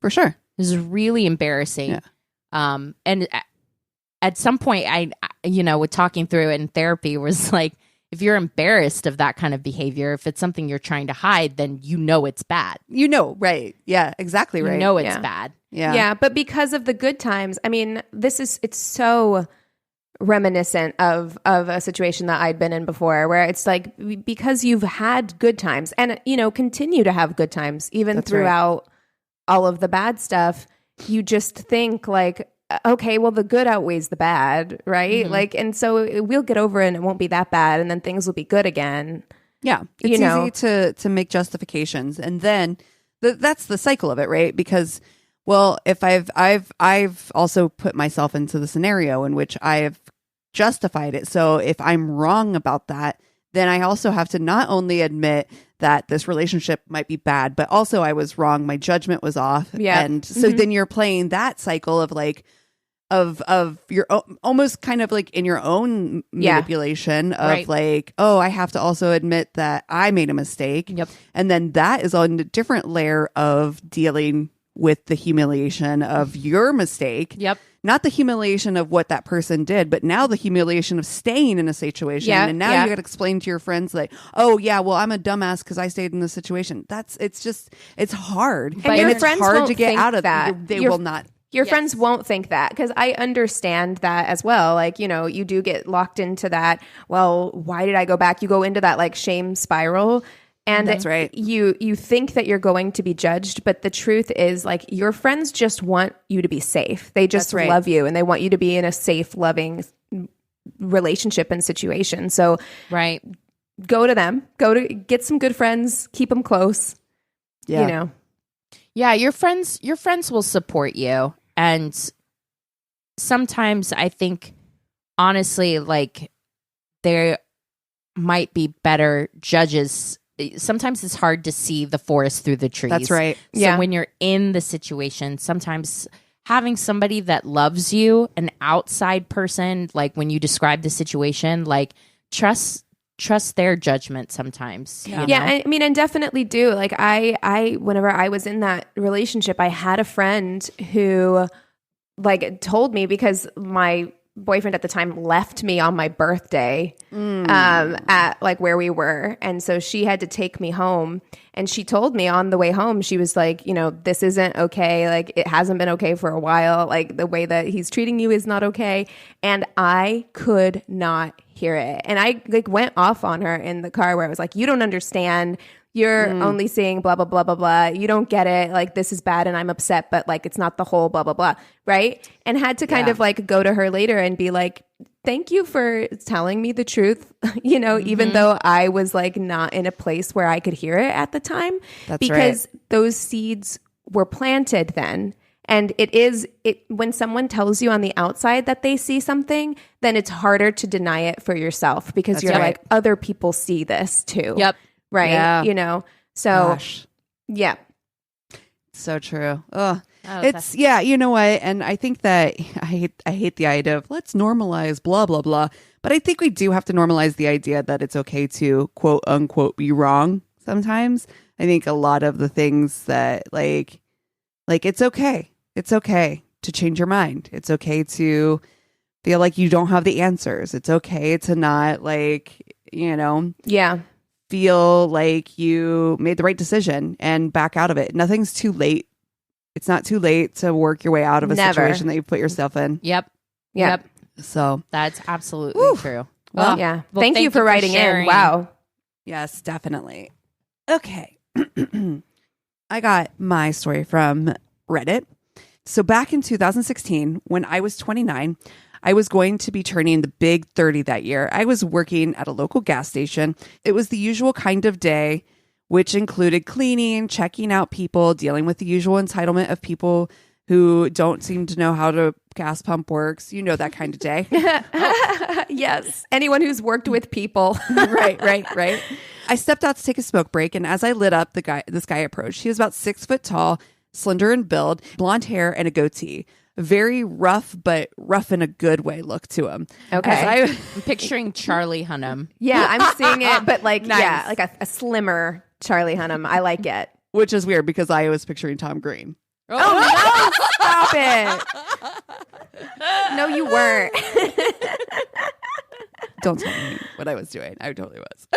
For sure. It was really embarrassing. Yeah. And at some point with talking through it in therapy was like, if you're embarrassed of that kind of behavior, if it's something you're trying to hide, then it's bad. Right. Yeah, exactly right. It's bad. Yeah. Yeah, but because of the good times, I mean, it's so reminiscent of a situation that I'd been in before, where it's like, because you've had good times and, you know, continue to have good times even That's throughout all of the bad stuff, you just think like, okay, well, the good outweighs the bad, right? Like, and so we'll get over it and it won't be that bad, and then things will be good again. Yeah, it's easy to make justifications, and then that's the cycle of it, right? Because, well, if I've also put myself into the scenario in which I have justified it. So if I'm wrong about that, then I also have to not only admit that this relationship might be bad, but also I was wrong. My judgment was off. Yeah. And so then you're playing that cycle of like, of your almost kind of like in your own manipulation of like, oh, I have to also admit that I made a mistake. Yep. And then that is on a different layer of dealing with the humiliation of your mistake. Yep. Not the humiliation of what that person did, but now the humiliation of staying in a situation. Yeah, and now you got to explain to your friends like, oh yeah, well, I'm a dumbass because I stayed in this situation. It's hard. And your it's friends hard won't to get think out of that. They will not. Your friends won't think that, because I understand that as well. Like, you know, you do get locked into that. Well, why did I go back? You go into that like shame spiral. And that's right. You think that you're going to be judged, but the truth is like your friends just want you to be safe. They just love you, and they want you to be in a safe, loving relationship and situation. So go to them, get some good friends, keep them close. Yeah. You know. Yeah, your friends will support you. And sometimes I think, honestly, like there might be better judges. Sometimes it's hard to see the forest through the trees. That's right. So when you're in the situation, sometimes having somebody that loves you, an outside person, like when you describe the situation, like trust their judgment sometimes. Yeah. You know? I mean, and definitely do. Like I whenever I was in that relationship, I had a friend who like told me, because my boyfriend at the time left me on my birthday at like where we were, and so she had to take me home, and she told me on the way home, she was like, you know, this isn't okay, like it hasn't been okay for a while, like the way that he's treating you is not okay. And I could not hear it, and I like went off on her in the car, where I was like, you don't understand, you're only seeing blah, blah, blah, blah, blah. You don't get it. Like, this is bad and I'm upset, but like, it's not the whole blah, blah, blah. Right. And had to kind of like go to her later and be like, thank you for telling me the truth, you know, even though I was like not in a place where I could hear it at the time. That's because those seeds were planted then. And when someone tells you on the outside that they see something, then it's harder to deny it for yourself, because you're like, other people see this too. Yep. Right. Yeah. You know, so Gosh. yeah. So true. Yeah, you know what? And I think that I hate the idea of let's normalize blah, blah, blah. But I think we do have to normalize the idea that it's okay to quote unquote be wrong sometimes. I think a lot of the things that like it's okay. It's okay to change your mind. It's okay to feel like you don't have the answers. It's okay to not like, you know. Yeah. Feel like you made the right decision and back out of it. Nothing's too late. It's not too late to work your way out of a situation that you put yourself in. Yep. So that's absolutely true. Well, yeah. Thank you for writing in. Wow. Yes, definitely. Okay. I got my story from Reddit. So back in 2016, when I was 29, I was going to be turning the big 30 that year. I was working at a local gas station. It was the usual kind of day, which included cleaning, checking out people, dealing with the usual entitlement of people who don't seem to know how the gas pump works. You know, that kind of day. Yes. Anyone who's worked with people. Right. I stepped out to take a smoke break, and as I lit up, this guy approached. He was about 6 foot tall, slender in build, blonde hair, and a goatee. Very rough, but rough in a good way look to him. Okay. I'm picturing Charlie Hunnam. Yeah, I'm seeing it, but like, Nice. yeah, like a slimmer Charlie Hunnam. I like it. Which is weird because I was picturing Tom Green. Oh, no, stop it. No, you weren't. Don't tell me what I was doing. I totally was.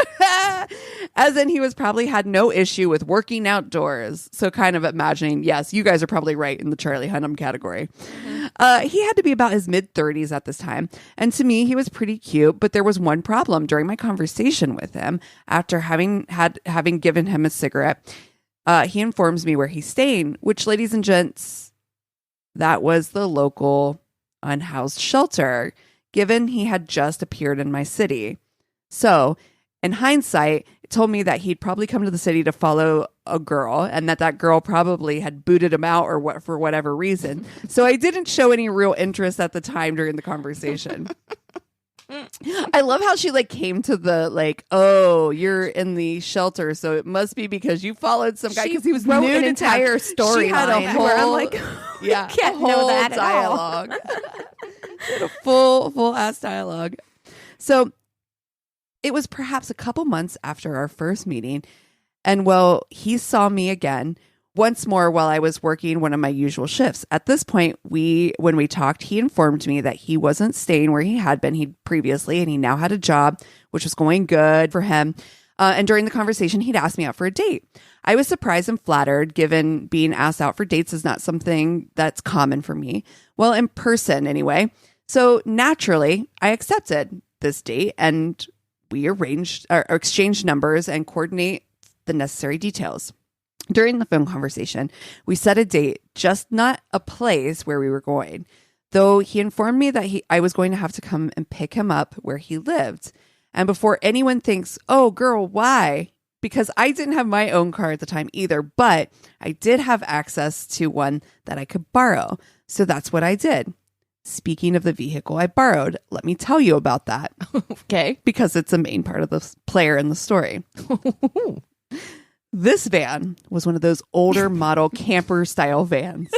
As in, he was probably had no issue with working outdoors. So kind of imagining, yes, you guys are probably right in the Charlie Hunnam category. He had to be about his mid-30s at this time. And to me, he was pretty cute. But there was one problem during my conversation with him. After having given him a cigarette, he informs me where he's staying, which, ladies and gents, that was the local unhoused shelter, given he had just appeared in my city. So, in hindsight, it told me that he'd probably come to the city to follow a girl, and that girl probably had booted him out or for whatever reason. So I didn't show any real interest at the time during the conversation. I love how she came to the oh, you're in the shelter, so it must be because you followed some guy because he was wrote new an to entire story. She had a whole, where I'm like, yeah, can't a whole know that dialogue. A full ass dialogue. So it was perhaps a couple months after our first meeting, and he saw me again once more while I was working one of my usual shifts. At this point, when we talked, he informed me that he wasn't staying where he had been previously, and he now had a job, which was going good for him. And during the conversation, he'd asked me out for a date. I was surprised and flattered, given being asked out for dates is not something that's common for me. Well, in person anyway. So naturally, I accepted this date, and we exchanged numbers and coordinate the necessary details. During the phone conversation, we set a date, just not a place where we were going, though he informed me that I was going to have to come and pick him up where he lived. And before anyone thinks, oh, girl, why? Because I didn't have my own car at the time either, but I did have access to one that I could borrow. So that's what I did. Speaking of the vehicle I borrowed, let me tell you about that. Okay. Because it's a main part of the player in the story. This van was one of those older model camper style vans.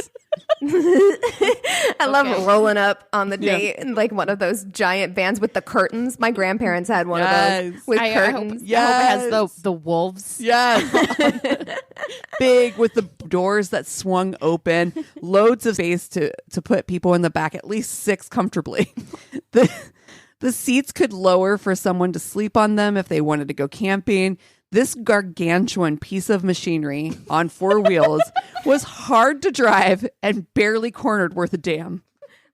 I love rolling up on the date in one of those giant vans with the curtains. My grandparents had one of those with curtains. I hope it has the wolves. Yes. Big with the doors that swung open, loads of space to put people in the back, at least 6 comfortably. The seats could lower for someone to sleep on them if they wanted to go camping. This gargantuan piece of machinery on 4 wheels was hard to drive and barely cornered worth a damn.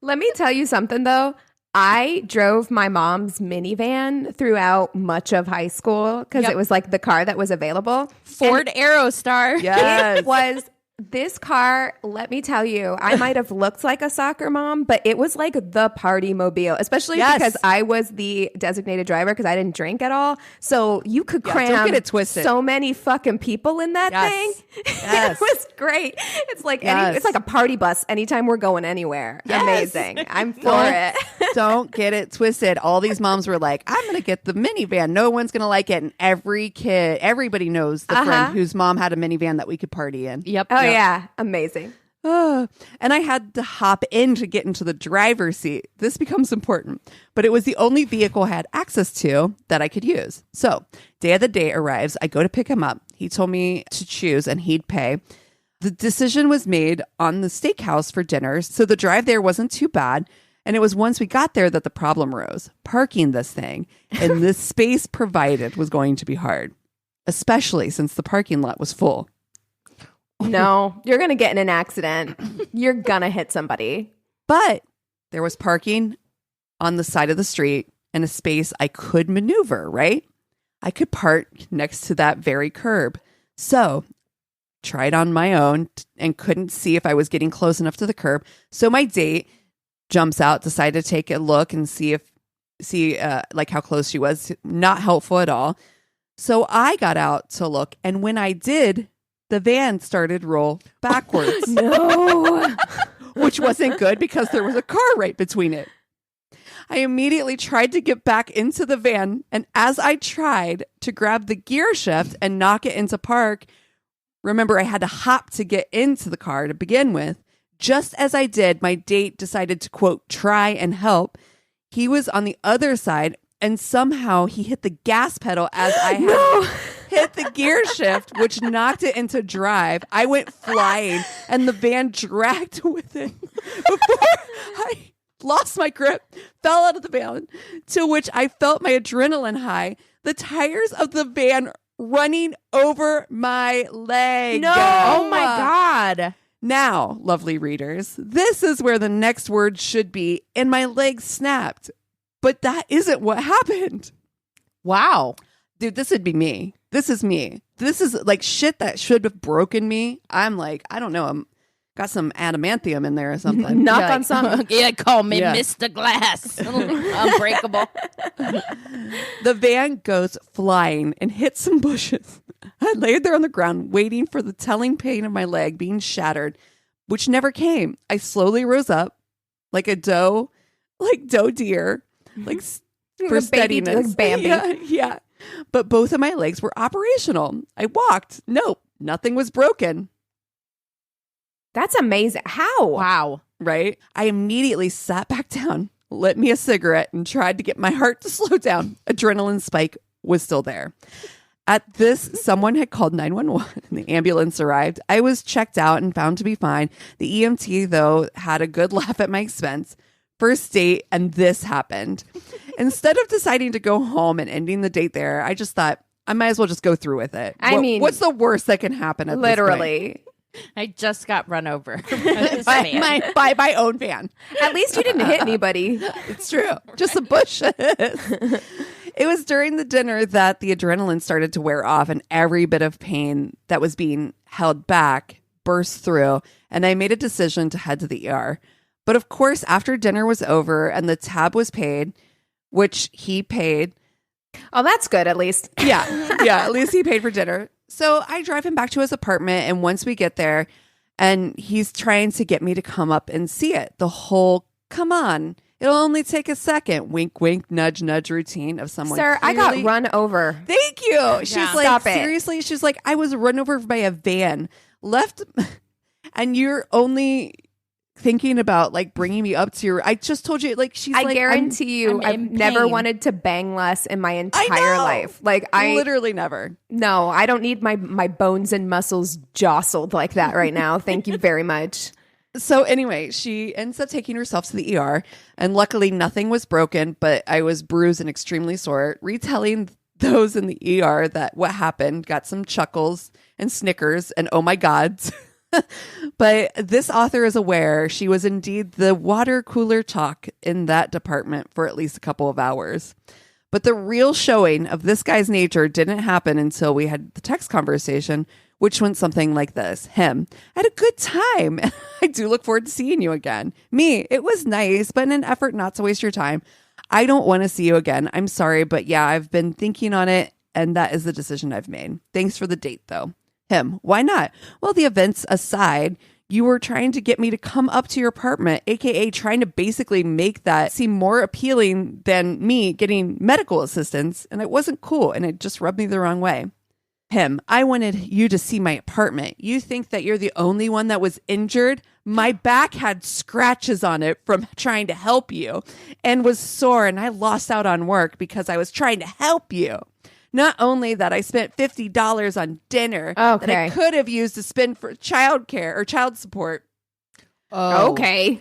Let me tell you something, though. I drove my mom's minivan throughout much of high school because it was the car that was available. Ford Aerostar. Yes. It was this car, let me tell you, I might have looked like a soccer mom, but it was the party mobile, especially because I was the designated driver because I didn't drink at all. So you could cram don't get it twisted. So many fucking people in that thing. Yes. It was great. It's it's like a party bus anytime we're going anywhere. Yes. Amazing. I'm for it. Don't get it twisted. All these moms were like, I'm going to get the minivan. No one's going to like it. And everybody knows the friend whose mom had a minivan that we could party in. Yep. Oh, yeah. Amazing. And I had to hop in to get into the driver's seat. This becomes important. But it was the only vehicle I had access to that I could use. So, day of the date arrives. I go to pick him up. He told me to choose and he'd pay. The decision was made on the steakhouse for dinner. So the drive there wasn't too bad. And it was once we got there that the problem rose. Parking this thing and the space provided was going to be hard, especially since the parking lot was full. No, you're going to get in an accident. You're going to hit somebody. But there was parking on the side of the street and a space I could maneuver, right? I could park next to that very curb. So tried on my own and couldn't see if I was getting close enough to the curb. So my date jumps out, decided to take a look and see how close she was. Not helpful at all. So I got out to look. And when I did, the van started roll backwards. No. Which wasn't good because there was a car right between it. I immediately tried to get back into the van. And as I tried to grab the gear shift and knock it into park, remember I had to hop to get into the car to begin with. Just as I did, my date decided to, quote, try and help. He was on the other side and somehow he hit the gas pedal as I had hit the gear shift, which knocked it into drive. I went flying and the van dragged with it before lost my grip, fell out of the van, to which I felt my adrenaline high, the tires of the van running over my leg. No. Oh my God. Now, lovely readers, this is where the next word should be, and my leg snapped. But that isn't what happened. Wow. Dude, this would be me. This is me. This is like shit that should have broken me. I'm like, I don't know. I'm got some adamantium in there or something. Knock on some. Yeah, call me Mr. Glass. Unbreakable. The van goes flying and hits some bushes. I laid there on the ground waiting for the telling pain of my leg being shattered, which never came. I slowly rose up like a doe deer, like for steadiness. Like Bambi. Yeah. But both of my legs were operational. I walked. Nope, nothing was broken. That's amazing. How? Wow. Right? I immediately sat back down, lit me a cigarette, and tried to get my heart to slow down. Adrenaline spike was still there. At this, someone had called 911 and the ambulance arrived. I was checked out and found to be fine. The EMT, though, had a good laugh at my expense. First date, and this happened. Instead of deciding to go home and ending the date there, I just thought I might as well just go through with it. I mean, what's the worst that can happen at literally. this point? I just got run over by my own van. At least you didn't hit anybody. It's true. Just the bushes. It was during the dinner that the adrenaline started to wear off and every bit of pain that was being held back burst through, and I made a decision to head to the ER. But of course, after dinner was over and the tab was paid, which he paid. Oh, that's good, at least. Yeah, at least he paid for dinner. So I drive him back to his apartment, and once we get there, and he's trying to get me to come up and see it. The whole, come on, it'll only take a second, wink, wink, nudge, nudge routine of someone. Sir, I got run over. Thank you. She's like, Stop it. seriously? She's like, I was run over by a van, left, and you're only thinking about like bringing me up to your, I just told you, like, she's I like, guarantee you, I've never wanted to bang less in my entire life. Like, I literally never. No, I don't need my bones and muscles jostled like that right now. Thank you very much. So anyway, she ends up taking herself to the ER, and luckily nothing was broken, but I was bruised and extremely sore. Retelling those in the ER that what happened got some chuckles and snickers and oh my gods. But this author is aware she was indeed the water cooler talk in that department for at least a couple of hours. But the real showing of this guy's nature didn't happen until we had the text conversation, which went something like this. Him, I had a good time. I do look forward to seeing you again. Me, it was nice, but in an effort not to waste your time, I don't want to see you again. I'm sorry, but yeah, I've been thinking on it, and that is the decision I've made. Thanks for the date, though. Him, why not? Well, the events aside, you were trying to get me to come up to your apartment, aka trying to basically make that seem more appealing than me getting medical assistance, and it wasn't cool, and it just rubbed me the wrong way. Him, I wanted you to see my apartment. You think that you're the only one that was injured? My back had scratches on it from trying to help you and was sore, and I lost out on work because I was trying to help you. Not only that, I spent $50 on dinner that I could have used to spend for childcare or child support. Oh. Okay.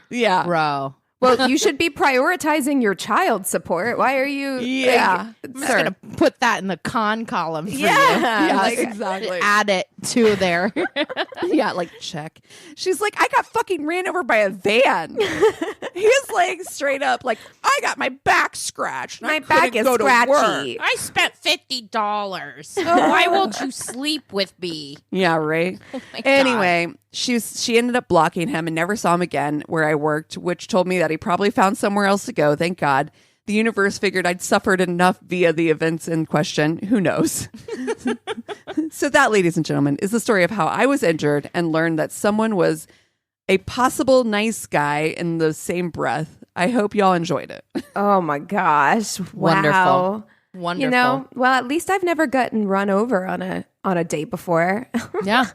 Yeah. Bro. Well, you should be prioritizing your child support. Why are you? Yeah. I'm just going to put that in the con column for you. Yeah, Like, exactly. Add it to there. Yeah, like check. She's like, I got fucking ran over by a van. He's like straight up like, I got my back scratched. My back is scratchy. I spent $50. Why won't you sleep with me? Yeah, right. Oh my Anyway, she ended up blocking him and never saw him again where I worked, which told me that he probably found somewhere else to go. Thank God. The universe figured I'd suffered enough via the events in question. Who knows? So that, ladies and gentlemen, is the story of how I was injured and learned that someone was a possible nice guy in the same breath. I hope y'all enjoyed it. Oh my gosh! Wow. Wonderful. You know, well, at least I've never gotten run over on a date before. Yeah,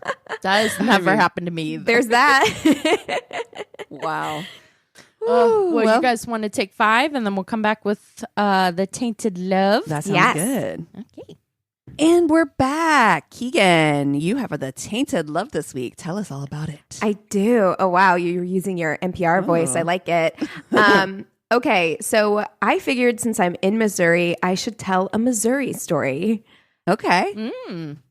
that has never happened to me either. There's that. Wow. Well, you guys want to take 5 and then we'll come back with the Tainted Love? That sounds Yes. good. Okay. And we're back. Keegan, you have the Tainted Love this week. Tell us all about it. I do. Oh, wow. You're using your NPR voice. I like it. Okay. So I figured since I'm in Missouri, I should tell a Missouri story. Okay.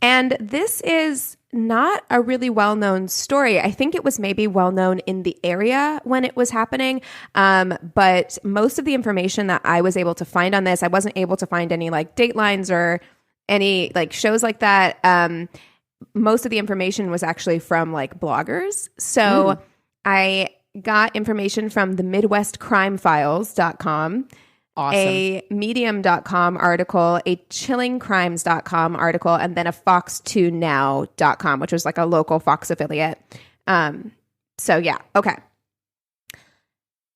And this is not a really well-known story. I think it was maybe well-known in the area when it was happening. But most of the information that I was able to find on this, I wasn't able to find any like datelines or any like shows like that. Most of the information was actually from like bloggers. So I got information from the MidwestCrimeFiles.com, Awesome. a Medium.com article, a ChillingCrimes.com article, and then a Fox2Now.com, which was like a local Fox affiliate. So yeah, okay.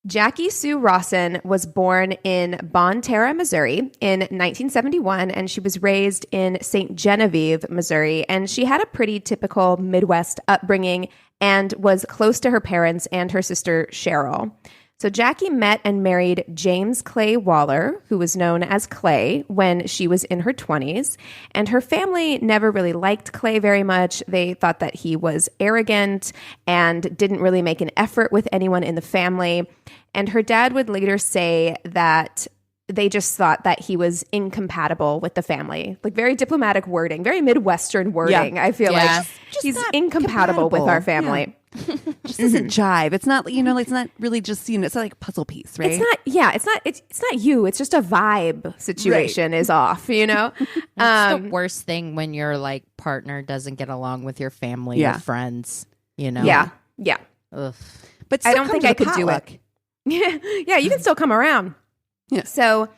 Jackie Sue Rawson was born in Bon Terre, Missouri in 1971, and she was raised in St. Genevieve, Missouri. And she had a pretty typical Midwest upbringing and was close to her parents and her sister Cheryl. So Jackie met and married James Clay Waller, who was known as Clay, when she was in her 20s. And her family never really liked Clay very much. They thought that he was arrogant and didn't really make an effort with anyone in the family. And her dad would later say that they just thought that he was incompatible with the family. Like very diplomatic wording, very Midwestern wording. I feel like he's incompatible with our family. Just doesn't jive. It's not, it's not really just, it's not like a puzzle piece, right? It's not you. It's just a vibe situation is off, It's the worst thing when your like partner doesn't get along with your family or friends, Yeah. Ugh. But I don't think I could do it. Yeah, you can still come around. Yeah. So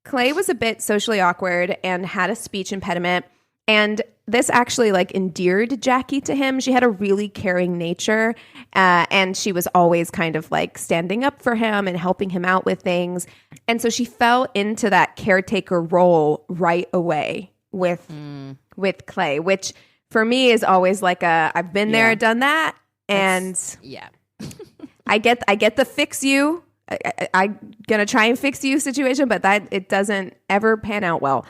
Clay was a bit socially awkward and had a speech impediment. And this actually like endeared Jackie to him. She had a really caring nature, and she was always kind of like standing up for him and helping him out with things. And so she fell into that caretaker role right away with Clay, which for me is always like I've been there, done that, and I get the fix you. I'm gonna try and fix you situation, but that it doesn't ever pan out well.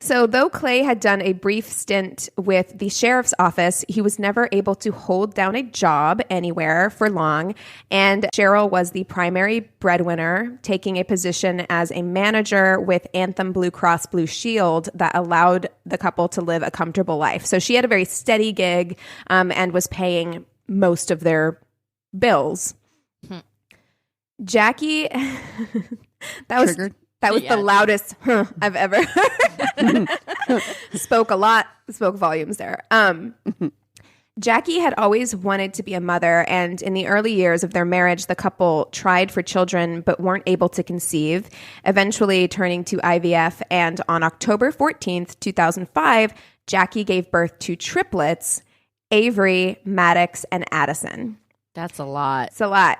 So though Clay had done a brief stint with the sheriff's office, he was never able to hold down a job anywhere for long. And Cheryl was the primary breadwinner, taking a position as a manager with Anthem Blue Cross Blue Shield that allowed the couple to live a comfortable life. So she had a very steady gig and was paying most of their bills. Jackie, that was the loudest I've ever heard. Spoke volumes there. Jackie had always wanted to be a mother, and in the early years of their marriage, the couple tried for children but weren't able to conceive, eventually turning to IVF. And on October 14th, 2005, Jackie gave birth to triplets, Avery, Maddox, and Addison. That's a lot. It's a lot.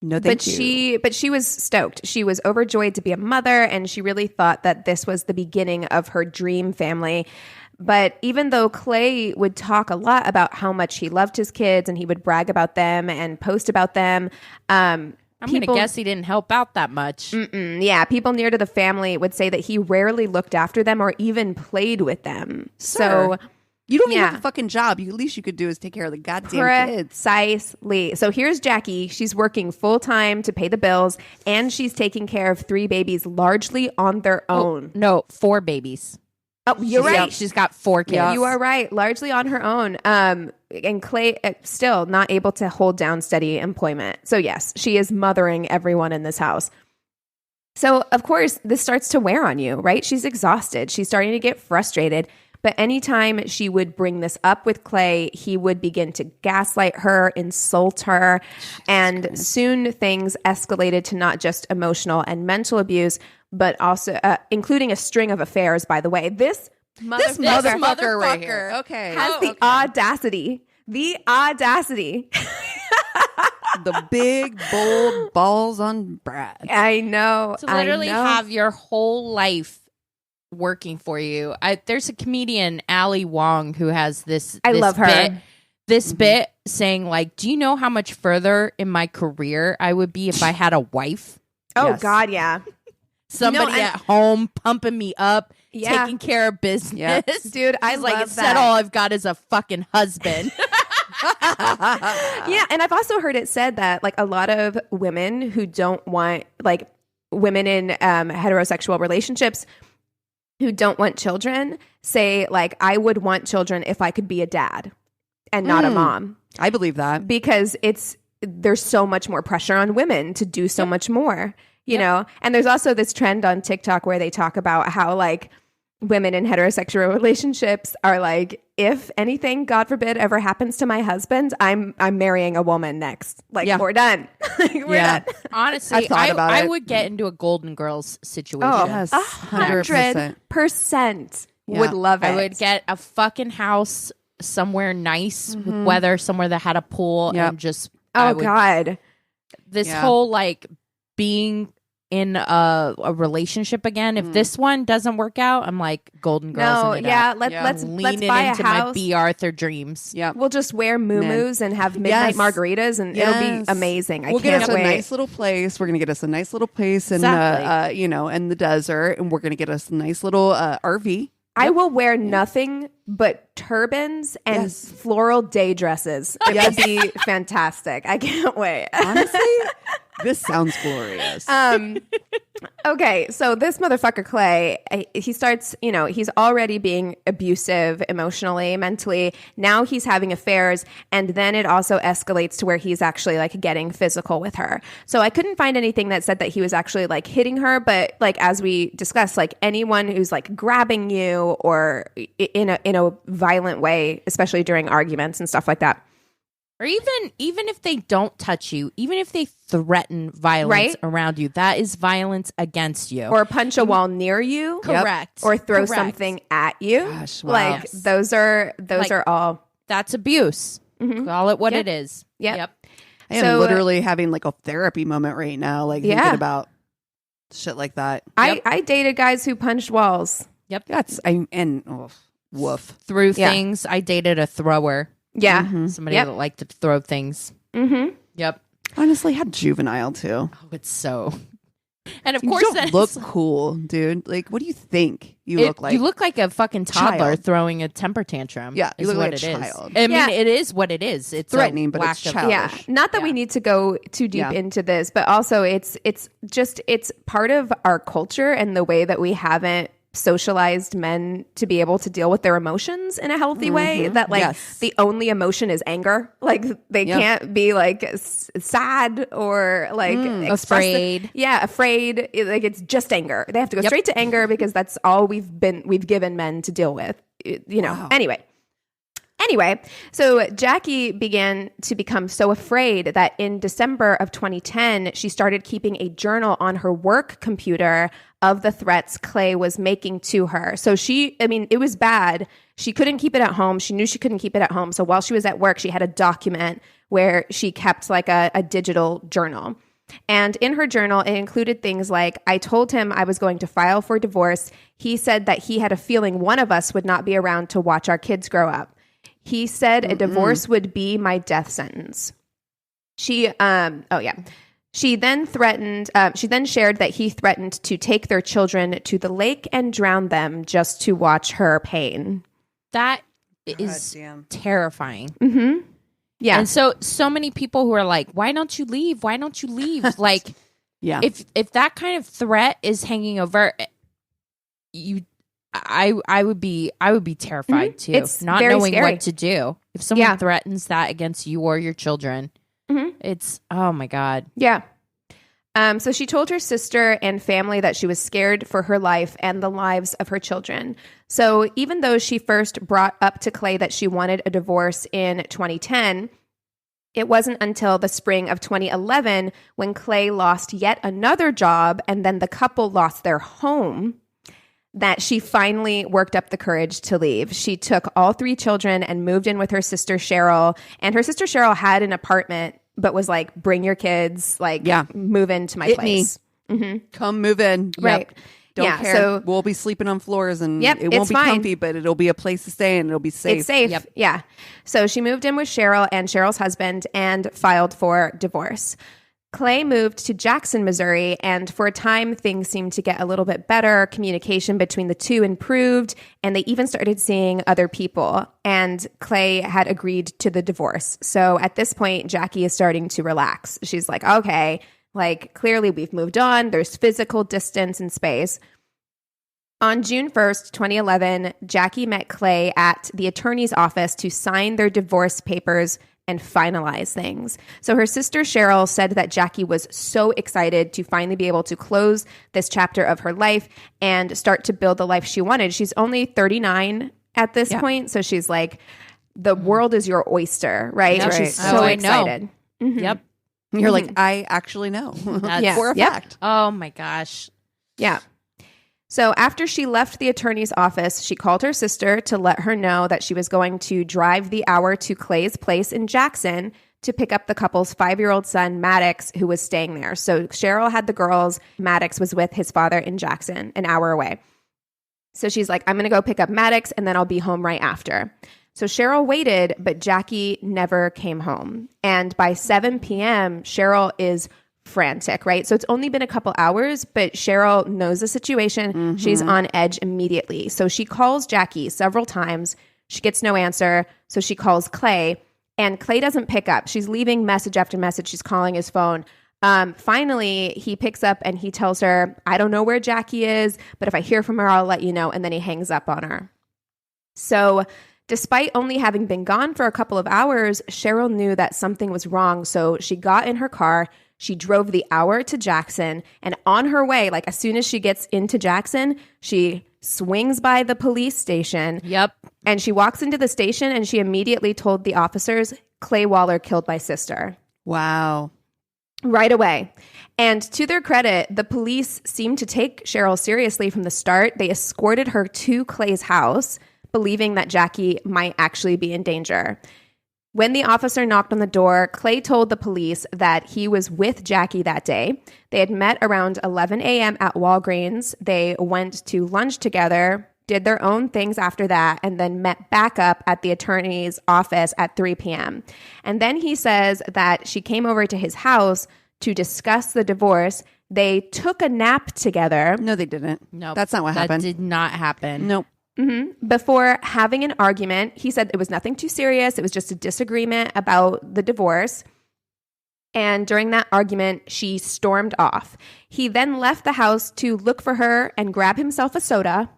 No, thank you. But she was stoked. She was overjoyed to be a mother, and she really thought that this was the beginning of her dream family. But even though Clay would talk a lot about how much he loved his kids and he would brag about them and post about them, I'm going to guess he didn't help out that much. Yeah, people near to the family would say that he rarely looked after them or even played with them. Sir. So you don't even have a fucking job. At least you could do is take care of the goddamn kids. Precisely. So here's Jackie. She's working full time to pay the bills, and she's taking care of 3 babies largely on their own. No, 4 babies. Oh, you're right. She's got 4 kids. You are right. Largely on her own. And Clay still not able to hold down steady employment. So yes, she is mothering everyone in this house. So of course, this starts to wear on you, right? She's exhausted. She's starting to get frustrated. But anytime she would bring this up with Clay, he would begin to gaslight her, insult her, and soon things escalated to not just emotional and mental abuse, but also including a string of affairs, by the way. This motherfucker right here has the audacity, the big, bold balls on Brad. I know. To literally have your whole life working for you. There's a comedian, Ali Wong, who has this I love her. Bit saying like, do you know how much further in my career I would be if I had a wife? Oh, yes. God, yeah. somebody at home pumping me up, Yeah. taking care of business. Yep. Dude, I She's love like, that. instead all I've got is a fucking husband. Yeah, and I've also heard it said that like a lot of women who don't want like women in heterosexual relationships who don't want children say like I would want children if I could be a dad and not a mom, I believe that. because there's so much more pressure on women to do so much more, you know. And there's also this trend on TikTok where they talk about how like women in heterosexual relationships are like, if anything, God forbid, ever happens to my husband, I'm marrying a woman next. Like, we're done. Like, we're done. Honestly, I've thought about I it. would get into a Golden Girls situation. Oh, Yes, 100% would love it. I would get a fucking house somewhere nice with weather, somewhere that had a pool, and just God. this whole like being in a relationship again. If this one doesn't work out, I'm like Golden Girls. No, it yeah, up. let's leaning buy into a house. my B. Arthur dreams. Yeah. We'll just wear muumuus and have midnight margaritas, and it'll be amazing. We'll can't get us wait. a nice little place. We're gonna get us a nice little place in Exactly. in the desert, and we're gonna get us a nice little RV. I will wear nothing but turbans and floral day dresses. It would be fantastic. I can't wait. Honestly, this sounds glorious. Okay, so this motherfucker Clay, he starts, he's already being abusive emotionally, mentally. Now he's having affairs, and then it also escalates to where he's actually like getting physical with her. So I couldn't find anything that said that he was actually like hitting her, but like as we discussed, like anyone who's like grabbing you or in a violent way, especially during arguments and stuff like that. Or even if they don't touch you, even if they threaten violence around you, that is violence against you. Or punch a wall near you. Correct. Or throw Correct. something at you. Gosh, wow. Like Yes. those are all. That's abuse. Call it what it is. Yep. I am literally having like a therapy moment right now, like thinking about shit like that. I dated guys who punched walls. Yep. Woof. Threw things. I dated a thrower. Yeah. Somebody that liked to throw things. Mm-hmm. Yep. Honestly, how juvenile too. Oh, it's so. And of You course, don't look cool, dude. Like, what do you think you look like? You look like a fucking toddler Child. throwing a temper tantrum. Yeah, you is look what like a it is. child. I mean, it is what it is. It's threatening, a but lack it's of- childish. Yeah. Not that we need to go too deep into this, but also it's part of our culture and the way that we haven't socialized men to be able to deal with their emotions in a healthy way, that like the only emotion is anger. Like they can't be like sad or like afraid. Afraid. Like it's just anger. They have to go straight to anger because that's all we've given men to deal with, Wow. Anyway, so Jackie began to become so afraid that in December of 2010, she started keeping a journal on her work computer of the threats Clay was making to her. So it was bad. She couldn't keep it at home. She knew she couldn't keep it at home. So while she was at work, she had a document where she kept like a digital journal. And in her journal, it included things like, I told him I was going to file for divorce. He said that he had a feeling one of us would not be around to watch our kids grow up. He said a divorce would be my death sentence. She then threatened, she then shared that he threatened to take their children to the lake and drown them just to watch her pain. That is terrifying. Mm-hmm. Yeah. And so many people who are like, why don't you leave? Why don't you leave? Like, if that kind of threat is hanging over you, I would be terrified too. It's not very knowing scary. what to do. If someone threatens that against you or your children, it's, oh my God. Yeah. So she told her sister and family that she was scared for her life and the lives of her children. So even though she first brought up to Clay that she wanted a divorce in 2010, it wasn't until the spring of 2011 when Clay lost yet another job and then the couple lost their home that she finally worked up the courage to leave. She took all 3 children and moved in with her sister Cheryl. And her sister Cheryl had an apartment, but was like, bring your kids, like move into my place. Come move in. Right. Don't care. So we'll be sleeping on floors and Yep, it won't it's be fine. comfy, but it'll be a place to stay and it'll be safe. It's safe. Yep. Yeah. So she moved in with Cheryl and Cheryl's husband and filed for divorce. Clay moved to Jackson, Missouri, and for a time, things seemed to get a little bit better. Communication between the two improved, and they even started seeing other people. And Clay had agreed to the divorce. So at this point, Jackie is starting to relax. She's like, okay, like clearly we've moved on. There's physical distance and space. On June 1st, 2011, Jackie met Clay at the attorney's office to sign their divorce papers and finalize things. So her sister Cheryl said that Jackie was so excited to finally be able to close this chapter of her life and start to build the life she wanted. She's only 39 at this point, so she's like, the world is your oyster, right? Yep. She's Right. so I excited. know. Yep. You're like, I actually know. That's For a fact. Oh my gosh. Yeah. So after she left the attorney's office, she called her sister to let her know that she was going to drive the hour to Clay's place in Jackson to pick up the couple's 5-year-old son, Maddox, who was staying there. So Cheryl had the girls. Maddox was with his father in Jackson, an hour away. So she's like, I'm going to go pick up Maddox, and then I'll be home right after. So Cheryl waited, but Jackie never came home. And by 7 p.m., Cheryl is frantic, right? So it's only been a couple hours, but Cheryl knows the situation. Mm-hmm. She's on edge immediately. So she calls Jackie several times. She gets no answer. So she calls Clay, and Clay doesn't pick up. She's leaving message after message. She's calling his phone. Finally, he picks up and he tells her, I don't know where Jackie is, but if I hear from her, I'll let you know. And then he hangs up on her. So despite only having been gone for a couple of hours, Cheryl knew that something was wrong. So she got in her car. She drove the hour to Jackson, and on her way, like as soon as she gets into Jackson, she swings by the police station. Yep. And she walks into the station, and she immediately told the officers, Clay Waller killed my sister. Wow. Right away. And to their credit, the police seemed to take Cheryl seriously from the start. They escorted her to Clay's house, believing that Jackie might actually be in danger. When the officer knocked on the door, Clay told the police that he was with Jackie that day. They had met around 11 a.m. at Walgreens. They went to lunch together, did their own things after that, and then met back up at the attorney's office at 3 p.m. And then he says that she came over to his house to discuss the divorce. They took a nap together. No, they didn't. No, That's not what happened. That did not happen. Nope. Mm-hmm. Before having an argument, he said it was nothing too serious. It was just a disagreement about the divorce. And during that argument, she stormed off. He then left the house to look for her and grab himself a soda,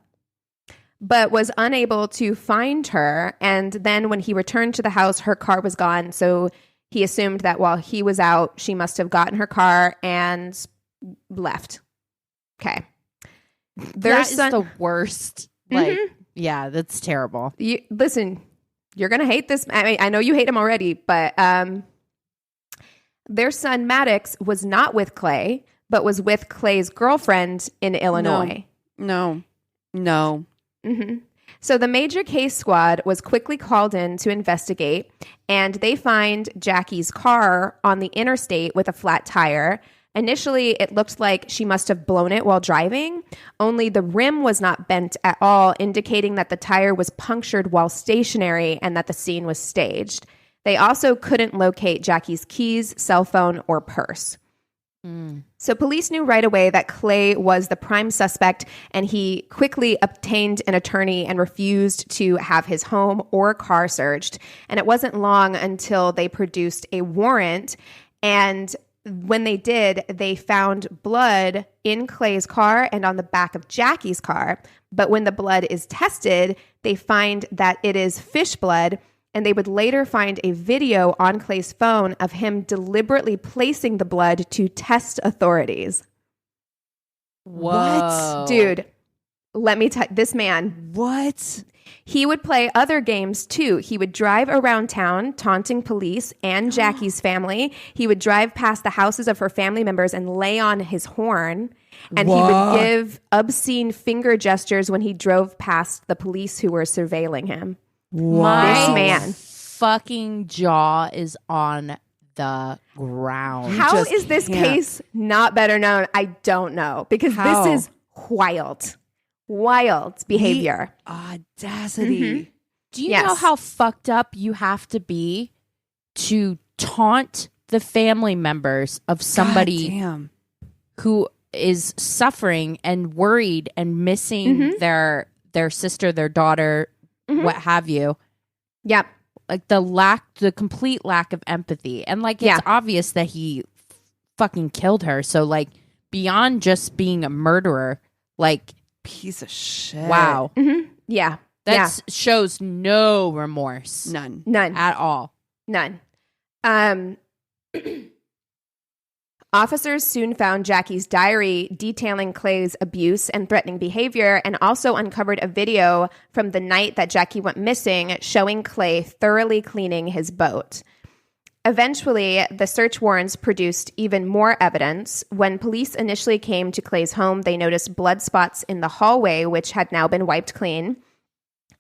but was unable to find her. And then when he returned to the house, her car was gone. So he assumed that while he was out, she must have gotten her car and left. Okay. That is the worst. Like, yeah, that's terrible. Listen, you're going to hate this. I mean, I know you hate him already, but their son Maddox was not with Clay, but was with Clay's girlfriend in Illinois. No. Mm-hmm. So the major case squad was quickly called in to investigate, and they find Jackie's car on the interstate with a flat tire. Initially, it looked like she must have blown it while driving, only the rim was not bent at all, indicating that the tire was punctured while stationary and that the scene was staged. They also couldn't locate Jackie's keys, cell phone, or purse. So police knew right away that Clay was the prime suspect, and he quickly obtained an attorney and refused to have his home or car searched. And it wasn't long until they produced a warrant, and when they did, they found blood in Clay's car and on the back of Jackie's car. But when the blood is tested, they find that it is fish blood, and they would later find a video on Clay's phone of him deliberately placing the blood to test authorities. Whoa. Dude, let me tell this man. What? He would play other games too. He would drive around town taunting police and Jackie's family. He would drive past the houses of her family members and lay on his horn. And he would give obscene finger gestures when he drove past the police who were surveilling him. My This man. fucking jaw is on the ground. How just is this can't. case not better known? I don't know. Because How? this is wild. Wild behavior. The audacity. Do you Yes. know how fucked up you have to be to taunt the family members of somebody damn. who is suffering and worried and missing their sister, their daughter, what have you. Yep. Like the complete lack of empathy. And like, it's obvious that he fucking killed her. So like, beyond just being a murderer, like, piece of shit. wow. Yeah. That shows no remorse. None At all. None. Officers soon found Jackie's diary detailing Clay's abuse and threatening behavior, and also uncovered a video from the night that Jackie went missing showing Clay thoroughly cleaning his boat. Eventually, the search warrants produced even more evidence. When police initially came to Clay's home, they noticed blood spots in the hallway, which had now been wiped clean.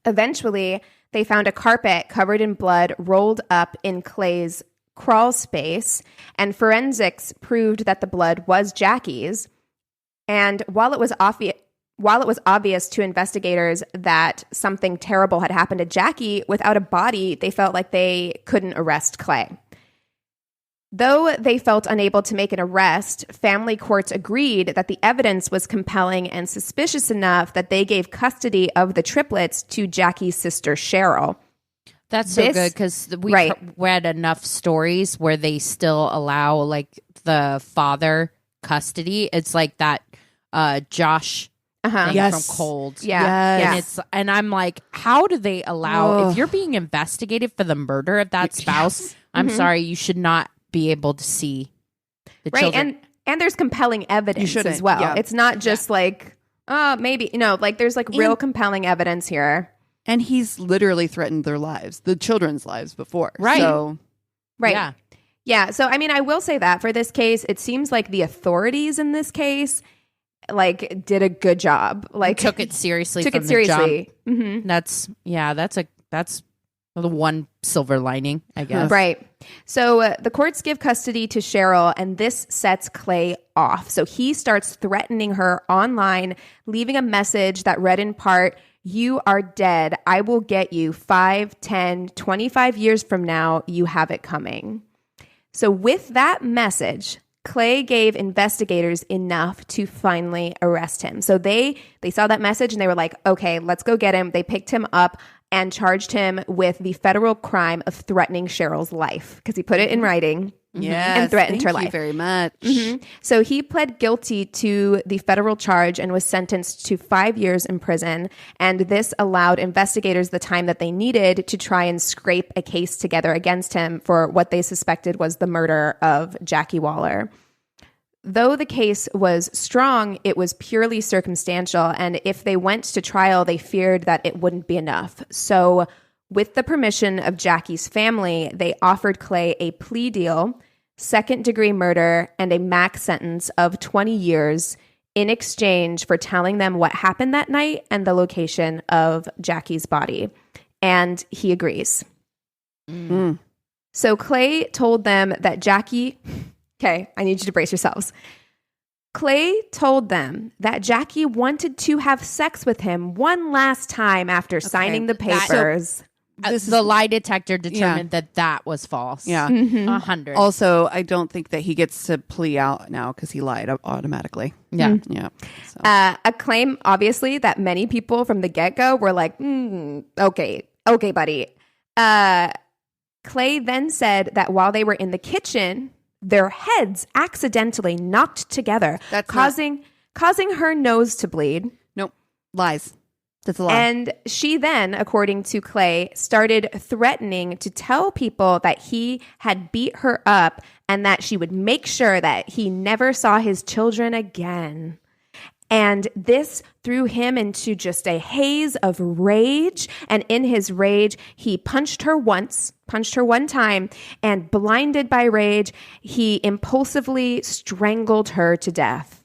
Eventually, they found a carpet covered in blood rolled up in Clay's crawl space, and forensics proved that the blood was Jackie's. And while it was obvious to investigators that something terrible had happened to Jackie, without a body, they felt like they couldn't arrest Clay. Though they felt unable to make an arrest, family courts agreed that the evidence was compelling and suspicious enough that they gave custody of the triplets to Jackie's sister, Cheryl. That's so good, because we read enough stories where they still allow like the father custody. It's like that Josh thing from Cold. Yeah. And I'm like, how do they allow, if you're being investigated for the murder of that spouse, I'm sorry, you should not be able to see the children. And there's compelling evidence as well. Yeah. It's not just like, maybe, like there's like real compelling evidence here. And he's literally threatened their lives, the children's lives before. Right. So, right. Yeah. So, I mean, I will say that for this case, it seems like the authorities in this case, like, did a good job. Like, took it seriously. Took it seriously. Mm-hmm. That's the one silver lining, I guess. Right. So the courts give custody to Cheryl, and this sets Clay off. So he starts threatening her online, leaving a message that read in part, "You are dead. I will get you 5, 10, 25 years from now. You have it coming." So with that message, Clay gave investigators enough to finally arrest him. So they saw that message and they were like, okay, let's go get him. They picked him up and charged him with the federal crime of threatening Cheryl's life, because he put it in writing. Yes, and threatened her life. Thank you very much. Mm-hmm. So he pled guilty to the federal charge and was sentenced to 5 years in prison. And this allowed investigators the time that they needed to try and scrape a case together against him for what they suspected was the murder of Jackie Waller. Though the case was strong, it was purely circumstantial. And if they went to trial, they feared that it wouldn't be enough. So with the permission of Jackie's family, they offered Clay a plea deal, second-degree murder, and a max sentence of 20 years in exchange for telling them what happened that night and the location of Jackie's body. And he agrees. Mm. So Clay told them that Jackie... Okay, I need you to brace yourselves. Clay told them that Jackie wanted to have sex with him one last time after signing the papers. The lie detector determined that was false. Yeah. 100. Also, I don't think that he gets to plea out now because he lied automatically. Yeah. Yeah. So. A claim, obviously, that many people from the get-go were like, okay, buddy. Clay then said that while they were in the kitchen, their heads accidentally knocked together, causing her nose to bleed. Nope. Lies. That's a lie. And she then, according to Clay, started threatening to tell people that he had beat her up and that she would make sure that he never saw his children again. And this threw him into just a haze of rage. And in his rage, he punched her one time, and blinded by rage, he impulsively strangled her to death.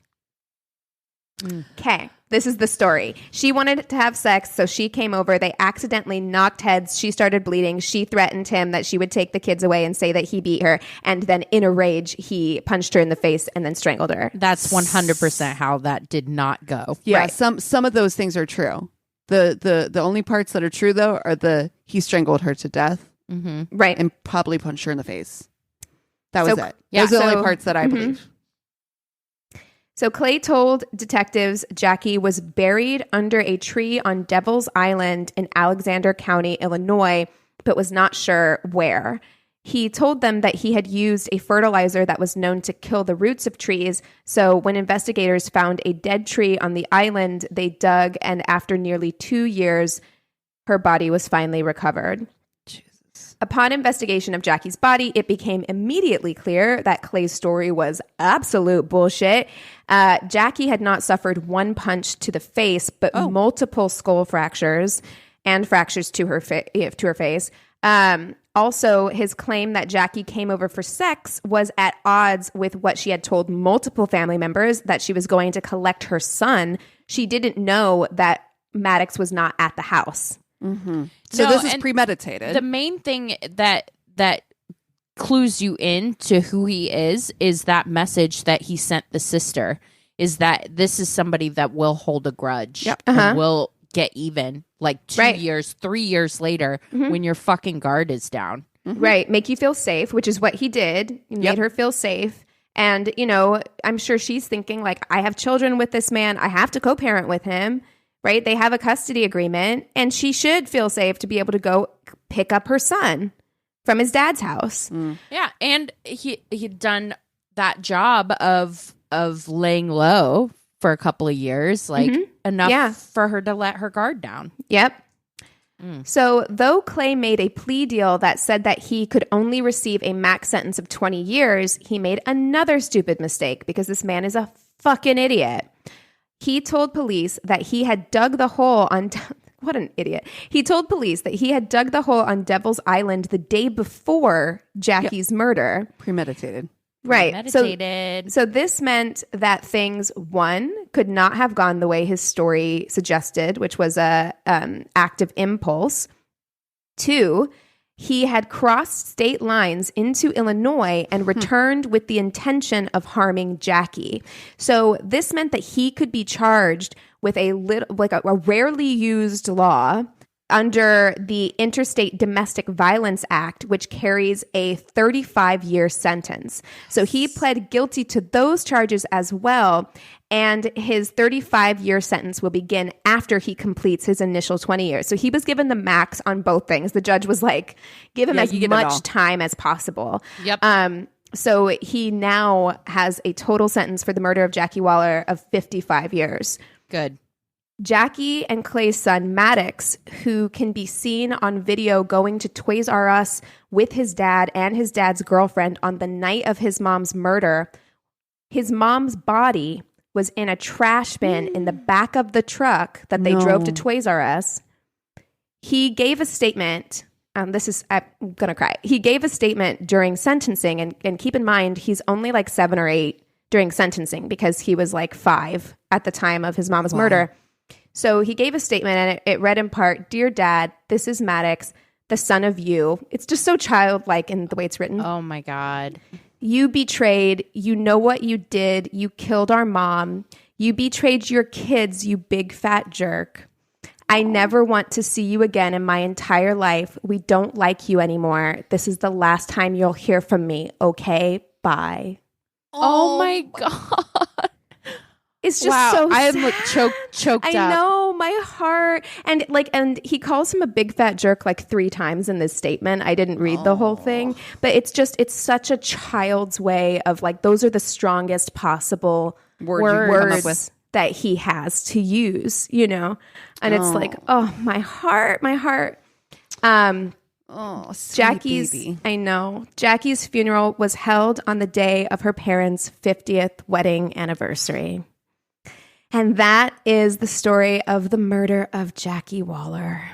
Okay. This is the story. She wanted to have sex, so she came over. They accidentally knocked heads. She started bleeding. She threatened him that she would take the kids away and say that he beat her. And then in a rage, he punched her in the face and then strangled her. That's 100% how that did not go. Yeah, right. Some of those things are true. The only parts that are true, though, are he strangled her to death. Mm-hmm. Right. And probably punched her in the face. That was it. Yeah. Those are the only parts that I believe. So Clay told detectives Jackie was buried under a tree on Devil's Island in Alexander County, Illinois, but was not sure where. He told them that he had used a fertilizer that was known to kill the roots of trees. So when investigators found a dead tree on the island, they dug, and after nearly 2 years, her body was finally recovered. Upon investigation of Jackie's body, it became immediately clear that Clay's story was absolute bullshit. Jackie had not suffered one punch to the face, but multiple skull fractures and fractures to her face. Also, his claim that Jackie came over for sex was at odds with what she had told multiple family members, that she was going to collect her son. She didn't know that Maddox was not at the house. Mm-hmm. So this is premeditated. The main thing that clues you in to who he is that message that he sent the sister, is that this is somebody that will hold a grudge and will get even like 2 years, 3 years later when your fucking guard is down. Right. Make you feel safe, which is what he did. He made her feel safe. And, you know, I'm sure she's thinking like, I have children with this man. I have to co-parent with him. Right? They have a custody agreement, and she should feel safe to be able to go pick up her son from his dad's house. Yeah, and he'd done that job of laying low for a couple of years, like enough for her to let her guard down. Yep. So though Clay made a plea deal that said that he could only receive a max sentence of 20 years, he made another stupid mistake because this man is a fucking idiot. He told police that he had dug the hole on... What an idiot. He told police that he had dug the hole on Devil's Island the day before Jackie's murder. Premeditated. Right. Premeditated. So this meant that things, one, could not have gone the way his story suggested, which was a act of impulse. Two, he had crossed state lines into Illinois and returned with the intention of harming Jackie. So this meant that he could be charged with a rarely used law under the Interstate Domestic Violence Act, which carries a 35-year sentence. So he pled guilty to those charges as well, and his 35-year sentence will begin after he completes his initial 20 years. So he was given the max on both things. The judge was like, give him as much time as possible. Yep. So he now has a total sentence for the murder of Jackie Waller of 55 years. Good. Jackie and Clay's son, Maddox, who can be seen on video going to Toys R Us with his dad and his dad's girlfriend on the night of his mom's murder, his mom's body was in a trash bin in the back of the truck that they drove to Toys R Us. He gave a statement. I'm going to cry. He gave a statement during sentencing, and keep in mind, he's only like 7 or 8 during sentencing because he was like 5 at the time of his mom's murder. So he gave a statement, and it read in part, "Dear Dad, this is Maddox, the son of you." It's just so childlike in the way it's written. Oh, my God. "You betrayed. You know what you did. You killed our mom. You betrayed your kids, you big fat jerk. I never want to see you again in my entire life. We don't like you anymore. This is the last time you'll hear from me. Okay? Bye." Oh my God. It's just so I am sad. like choked up. I know, my heart. And he calls him a big fat jerk like 3 times in this statement. I didn't read the whole thing, but it's such a child's way of like, those are the strongest possible words that he has to use, you know? And it's like, oh, my heart. Jackie's baby. I know. Jackie's funeral was held on the day of her parents' 50th wedding anniversary. And that is the story of the murder of Jackie Waller.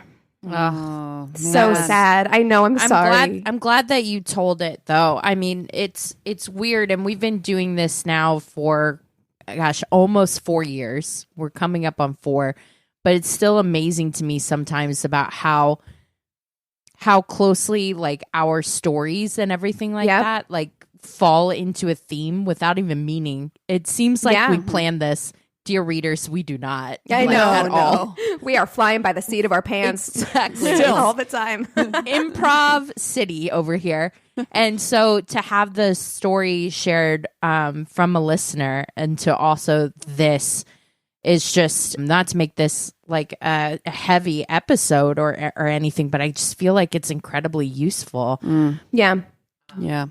Oh, So sad. I know. I'm sorry. I'm glad that you told it, though. I mean, it's weird, and we've been doing this now for, almost 4 years. We're coming up on 4, but it's still amazing to me sometimes about how closely like our stories and everything like that like fall into a theme without even meaning. It seems like we planned this dear readers, we do not. I know. at all. We are flying by the seat of our pants Exactly. all the time. Improv city over here. And so to have the story shared from a listener and to also this is just not to make this like a heavy episode or anything, but I just feel like it's incredibly useful. Yeah. Yeah.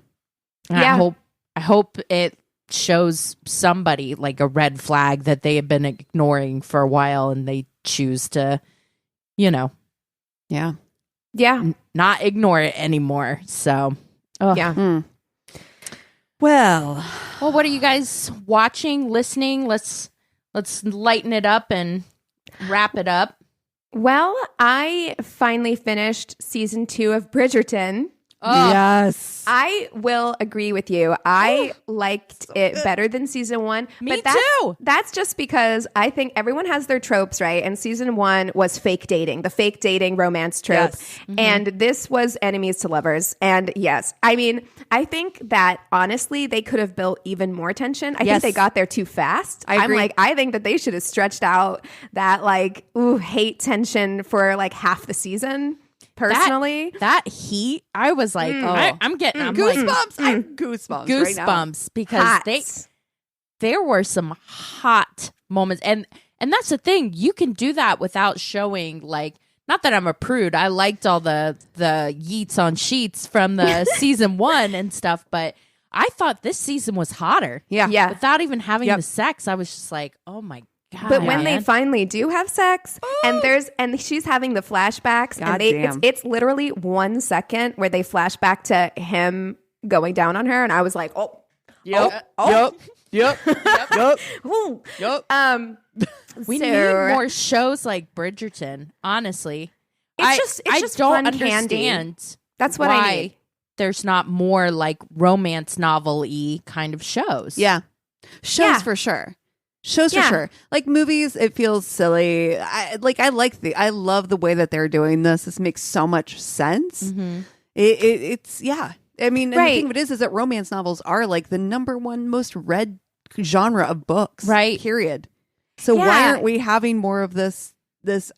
And I hope it shows somebody like a red flag that they have been ignoring for a while and they choose to, Yeah. Yeah. not ignore it anymore. So, Yeah. Well, what are you guys watching, listening? Let's lighten it up and wrap it up. Well, I finally finished season 2 of Bridgerton. yes. I will agree with you. I liked it better than season 1. Me but too. That's just because I think everyone has their tropes, right? And season 1 was fake dating, the fake dating romance trope. Yes. And this was enemies to lovers. And yes, I mean, I think that honestly, they could have built even more tension. I think they got there too fast. I agree. I think that they should have stretched out that hate tension for like half the season. Personally, that heat, I was like, I'm getting I'm goosebumps. like, I have goosebumps right now. goosebumps because there were some hot moments, and that's the thing. You can do that without showing like. Not that I'm a prude. I liked all the yeets on sheets from the season 1 and stuff, but I thought this season was hotter. Yeah. Without even having the sex, I was just like, oh my God. But when they finally do have sex, and she's having the flashbacks, and it's literally 1 second where they flash back to him going down on her, and I was like, Yep. We need more shows like Bridgerton. Honestly, it's just don't fun understand. Candy. That's what why I need. There's not more like romance novel-y kind of shows. Yeah. Shows for sure. Shows for sure. Like movies, it feels silly. I love the way that they're doing this. This makes so much sense. Mm-hmm. It's I mean, and the thing of it is that romance novels are like the number one most read genre of books. Right. Period. So why aren't we having more of this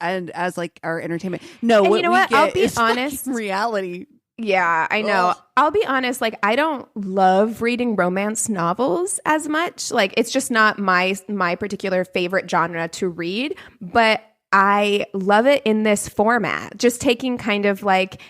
and as like our entertainment? No, and you know what? I'll be honest. Reality. Yeah, I know. Ugh. I'll be honest, like I don't love reading romance novels as much. Like it's just not my particular favorite genre to read, but I love it in this format. Just taking kind of like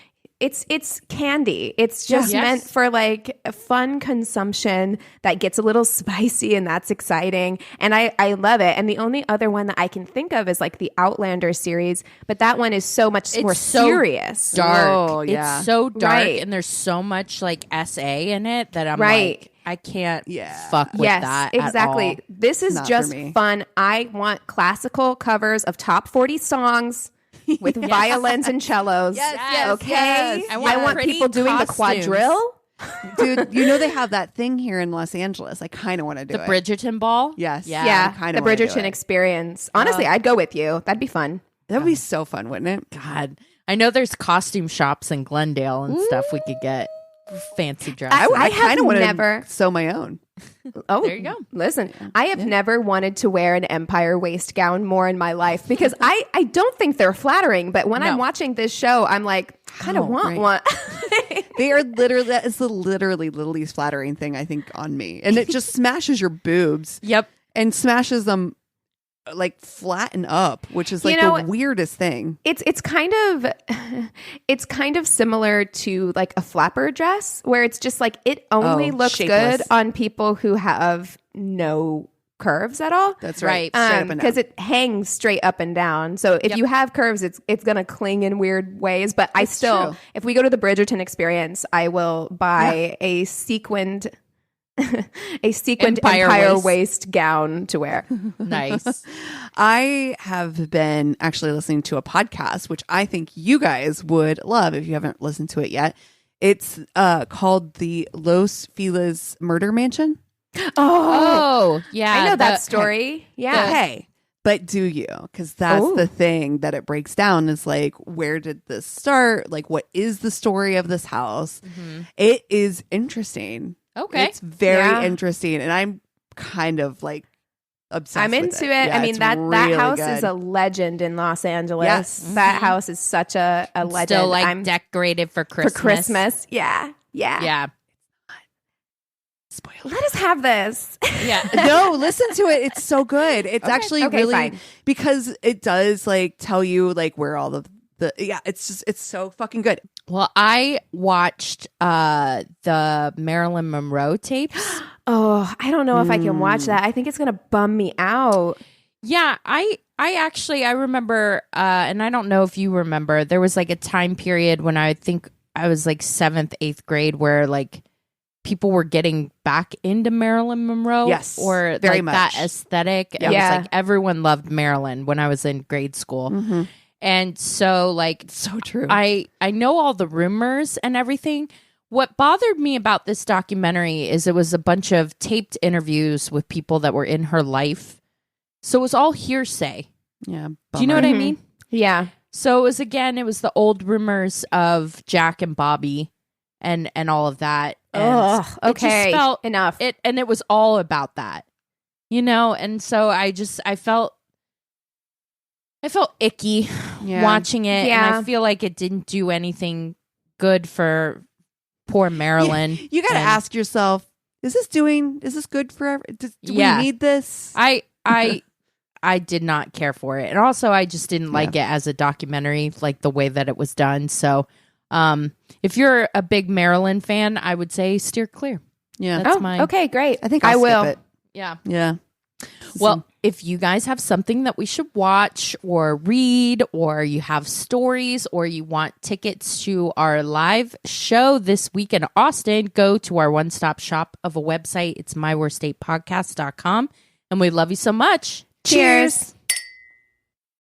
it's candy. It's just meant for like a fun consumption that gets a little spicy and that's exciting. And I love it. And the only other one that I can think of is like the Outlander series, but that one is so much more serious. Dark. Oh, yeah. It's so dark and there's so much like SA in it that I'm like I can't fuck with that. Exactly. At all. This is Not just fun. I want classical covers of top 40 songs. With violins and cellos. Okay. I want people doing the quadrille. Dude, you know they have that thing here in Los Angeles. I kind of want to do the Bridgerton ball. Yes. Yeah. I the Bridgerton experience. Honestly, I'd go with you. That'd be fun. That would be so fun, wouldn't it? God. I know there's costume shops in Glendale and stuff we could get fancy dresses. I kind of want never to sew my own. Oh, there you go. Listen, I have never wanted to wear an empire waist gown more in my life because I don't think they're flattering. But when I'm watching this show, I'm like, kind of want one. They are that is literally the least flattering thing I think on me. And it just smashes your boobs. Yep. And smashes them like flatten up, which is like the weirdest thing. It's kind of similar to like a flapper dress where it's just like it only looks shapeless. good on people who have no curves at all. That's right. Because it hangs straight up and down. So if you have curves, it's gonna cling in weird ways. But I still, true. if we go to the Bridgerton experience, I will buy a sequined empire waist gown to wear. Nice. I have been actually listening to a podcast, which I think you guys would love if you haven't listened to it yet. It's called the Los Feliz Murder Mansion. Oh, yeah. I know that story. Yeah. Hey, but do you? Because that's the thing that it breaks down is like, where did this start? Like, what is the story of this house? Mm-hmm. It is interesting. Okay. It's very interesting. And I'm kind of like obsessed I'm with into it. Yeah, I mean, it's that really house good. is a legend in Los Angeles. Yes. That house is such a legend. Still like I'm decorated for Christmas. for Christmas. Yeah. Yeah. Spoiler. Let us have this. Yeah. No, listen to it. It's so good. It's actually Okay, really fine. because it does like tell you like where all the it's so fucking good. Well, I watched the Marilyn Monroe tapes. Oh, I don't know if I can watch that. I think it's going to bum me out. Yeah, I actually I remember and I don't know if you remember, there was like a time period when I think I was like 7th, 8th grade where like people were getting back into Marilyn Monroe. Yes, or very like much. that aesthetic. Yeah. It Yeah. was like everyone loved Marilyn when I was in grade school. Mm-hmm. And so like So true. I know all the rumors and everything. What bothered me about this documentary is it was a bunch of taped interviews with people that were in her life. So it was all hearsay. Yeah. Do you know what I mean? Yeah. So it was the old rumors of Jack and Bobby and all of that. And Ugh, it okay. just felt Enough. and it was all about that. And so I felt icky watching it. Yeah. And I feel like it didn't do anything good for poor Marilyn. You got to And ask yourself: is this good for? Do Yeah. we need this? I did not care for it. And also I just didn't like it as a documentary, like the way that it was done. So if you're a big Marilyn fan, I would say steer clear. Yeah. That's mine. Okay, great. I think I I'll will. skip it. Yeah. Yeah. Well, if you guys have something that we should watch or read, or you have stories, or you want tickets to our live show this week in Austin, go to our one-stop shop of a website. It's myworstatepodcast.com. And we love you so much. Cheers.